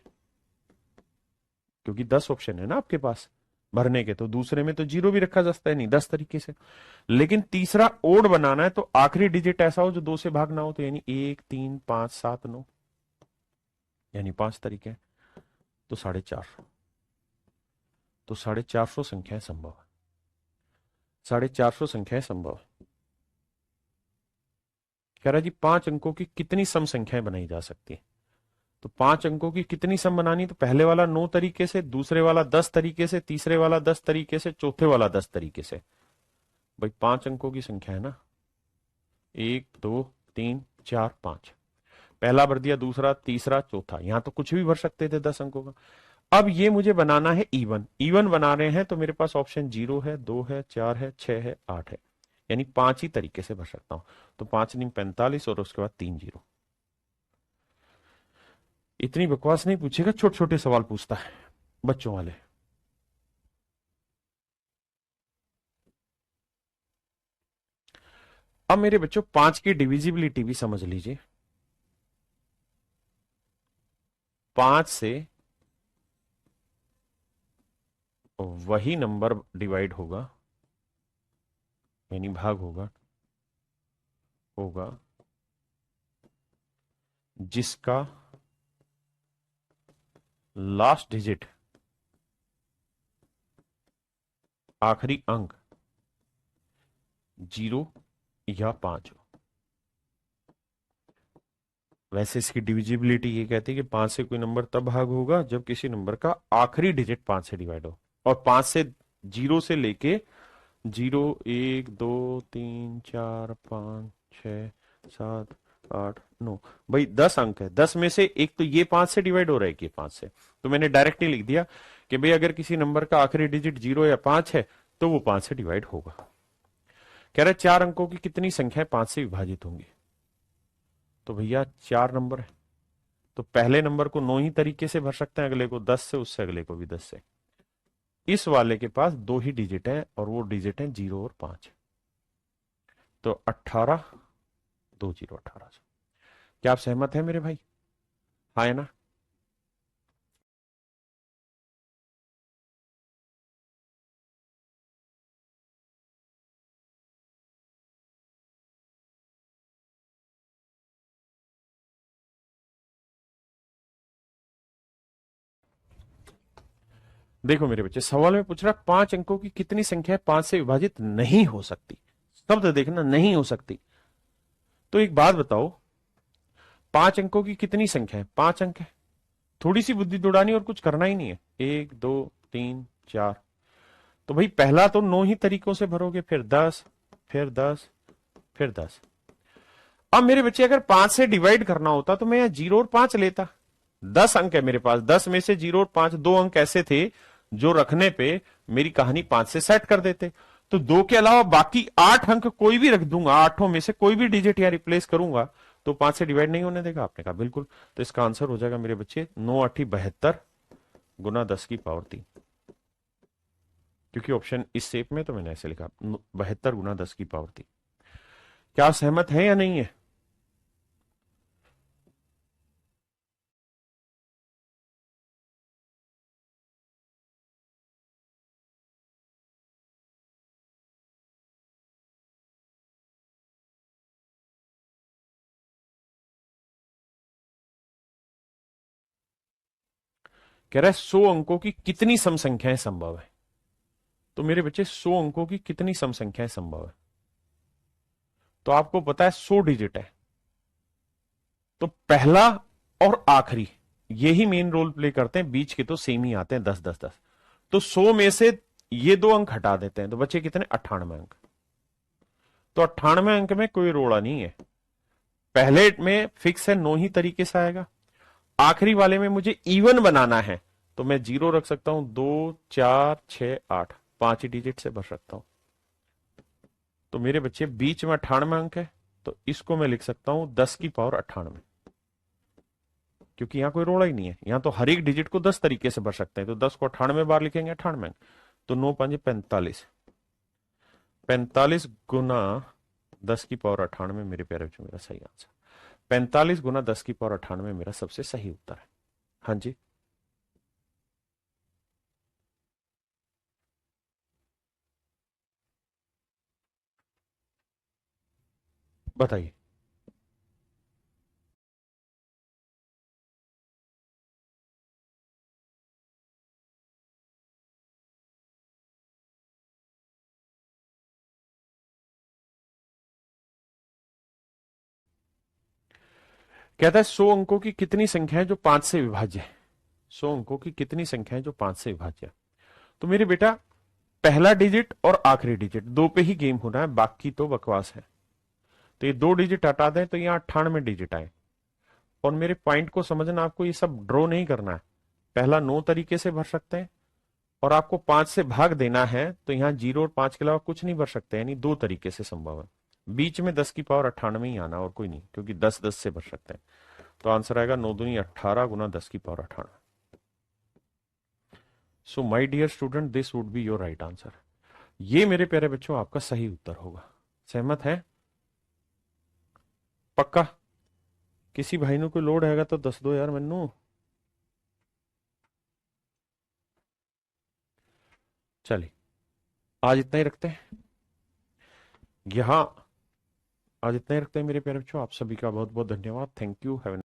क्योंकि 10 ऑप्शन है ना आपके पास भरने के, तो दूसरे में तो 0 भी रखा जा सकता है, नहीं 10 तरीके से। लेकिन तीसरा ओड बनाना है तो आखिरी डिजिट ऐसा हो जो 2 से भाग ना हो, तो यानी 1, 3, 5, 7, 9, यानी 5 तरीके। तो 450। तो 450 संख्याएं संभव है। 450 संख्याएं संभव है। कह रहा जी 5 अंकों की कितनी सम संख्याएं बनाई जा सकती है? तो 5 अंकों की कितनी सम बनानी? तो पहले वाला 9 तरीके से, दूसरे वाला 10 तरीके से, तीसरे वाला 10 तरीके से, चौथे वाला 10 तरीके से। भाई 5 अंकों की संख्या है ना, 1, 2, 3, 4, 5। पहला भर दिया, दूसरा, तीसरा, चौथा, यहां तो कुछ भी भर सकते थे 10 अंकों का। अब ये मुझे बनाना है इवन। इवन बना रहे हैं तो मेरे पास ऑप्शन 0 है, 2 है, 4 है, 6 है, 8 है, यानी 5 ही तरीके से भर सकता हूं। तो 5 नहीं 45 और उसके बाद 3 0। इतनी बकवास नहीं पूछेगा, छोटे छोटे सवाल पूछता है बच्चों वाले। अब मेरे बच्चों 5 की डिविजिबिलिटी भी समझ लीजिए। 5 से वही नंबर डिवाइड होगा, यानी भाग होगा होगा जिसका लास्ट डिजिट, आखिरी अंक 0 या 5 हो। वैसे इसकी डिविजिबिलिटी ये कहती है कि 5 से कोई नंबर तब भाग होगा जब किसी नंबर का आखिरी डिजिट 5 से डिवाइड हो, और 5 से 0 से लेके 0 1 2 3 4 5 6 7 8 9, भाई 10 अंक है। 10 में से एक तो ये 5 से डिवाइड हो रहा है कि 5 से, तो मैंने डायरेक्टली लिख दिया कि भाई अगर किसी नंबर का आखिरी डिजिट 0 या 5 है तो वो 5 से डिवाइड होगा। कह रहा है 4 अंकों की कितनी संख्या 5 से विभाजित होंगी। तो भैया 4 नंबर है, तो पहले नंबर को 9 ही तरीके से भर सकते हैं, अगले को 10 से, उससे अगले को भी 10 से। इस वाले के पास 2 ही डिजिट है और वो डिजिट है 0 और 5, तो 18 2 0 18। क्या आप सहमत हैं मेरे भाई? हाँ है ना? देखो मेरे बच्चे, सवाल में पूछ रहा 5 अंकों की कितनी संख्या 5 से विभाजित नहीं हो सकती। शब्द देखना, नहीं हो सकती। तो एक बात बताओ, 5 अंकों की कितनी संख्या है? 5 अंक है, थोड़ी सी बुद्धि दौड़ानी और कुछ करना ही नहीं है। 1 2 3 4, तो भाई पहला तो 9 ही तरीकों से भरोगे, फिर 10, फिर 10, फिर 10। अब मेरे बच्चे अगर 5 से डिवाइड करना होता तो मैं यहां 0 और 5 लेता। 10 अंक है मेरे पास, 10 में से 0 और 5, 2 अंक ऐसे थे जो रखने पे मेरी कहानी 5 से सेट कर देते। तो 2 के अलावा बाकी 8 अंक कोई भी रख दूंगा, आठों में से कोई भी डिजिट या रिप्लेस करूंगा तो 5 से डिवाइड नहीं होने देगा। आपने कहा बिल्कुल, तो इसका आंसर हो जाएगा मेरे बच्चे 9 8 72 गुना 10 की पावर 3, क्योंकि ऑप्शन इस शेप में तो मैंने ऐसे लिखा 72 गुना 10 की पावर 3। क्या आप सहमत है या नहीं है? कह रहा है 100 अंकों की कितनी सम संख्याएं संभव है। तो मेरे बच्चे 100 अंकों की कितनी सम संख्याएं संभव है? तो आपको पता है 100 डिजिट है, तो पहला और आखिरी यही मेन रोल प्ले करते हैं, बीच के तो सेम ही आते हैं 10 10 10। तो 100 में से ये 2 अंक हटा देते हैं तो बचे कितने? 98 अंक। तो 98 अंक में कोई रोड़ा नहीं है। पहले में फिक्स है, 9 ही तरीके से आएगा। आखिरी वाले में मुझे इवन बनाना है तो मैं 0 रख सकता हूं, 2 4 6 8, 5 ही डिजिट से भर सकता हूं। तो मेरे बच्चे बीच में 98 अंक है, तो इसको मैं लिख सकता हूं 10 की पावर 98, क्योंकि यहां कोई रोड़ा ही नहीं है। यहां तो हर एक डिजिट को 10 तरीके से भर सकते हैं, तो 10 को 98 बार लिखेंगे, 98 अंक। तो 9 5 45, 45 गुना 10 की पावर 98 मेरे प्यारे बच्चों मेरा सही आंसर। 45 गुना 10 की पावर 98 मेरा सबसे सही उत्तर है। हाँ जी, बताइए। कहता है 100 अंकों की कितनी संख्या है जो 5 से विभाज्य है। 100 अंकों की कितनी संख्या है जो 5 से विभाज्य है? तो मेरे बेटा पहला डिजिट और आखिरी डिजिट दो पे ही गेम होना है, बाकी तो बकवास है। तो ये 2 डिजिट हटा दें तो यहाँ 98 डिजिट आए। और मेरे पॉइंट को समझना, आपको ये सब ड्रॉ नहीं करना है। पहला 9 तरीके से भर सकते हैं और आपको 5 से भाग देना है, तो यहाँ 0 और 5 के अलावा कुछ नहीं भर सकते, यानी 2 तरीके से संभव है। बीच में 10 की पावर 98 ही आना और कोई नहीं, क्योंकि 10 10 से भर सकते हैं। तो आंसर आएगा 9 दूनी 18 गुना 10 की power 98। So my dear student, this would be your right answer. ये मेरे प्यारे बच्चों आपका सही उत्तर होगा। सहमत है? पक्का? किसी भाई ने कोई लोड हैगा तो दस दो यार मैनू। चलिए आज इतना ही रखते हैं। यहाँ आज इतना ही रखते हैं मेरे प्यारे बच्चों। आप सभी का बहुत बहुत धन्यवाद। Thank you. हैव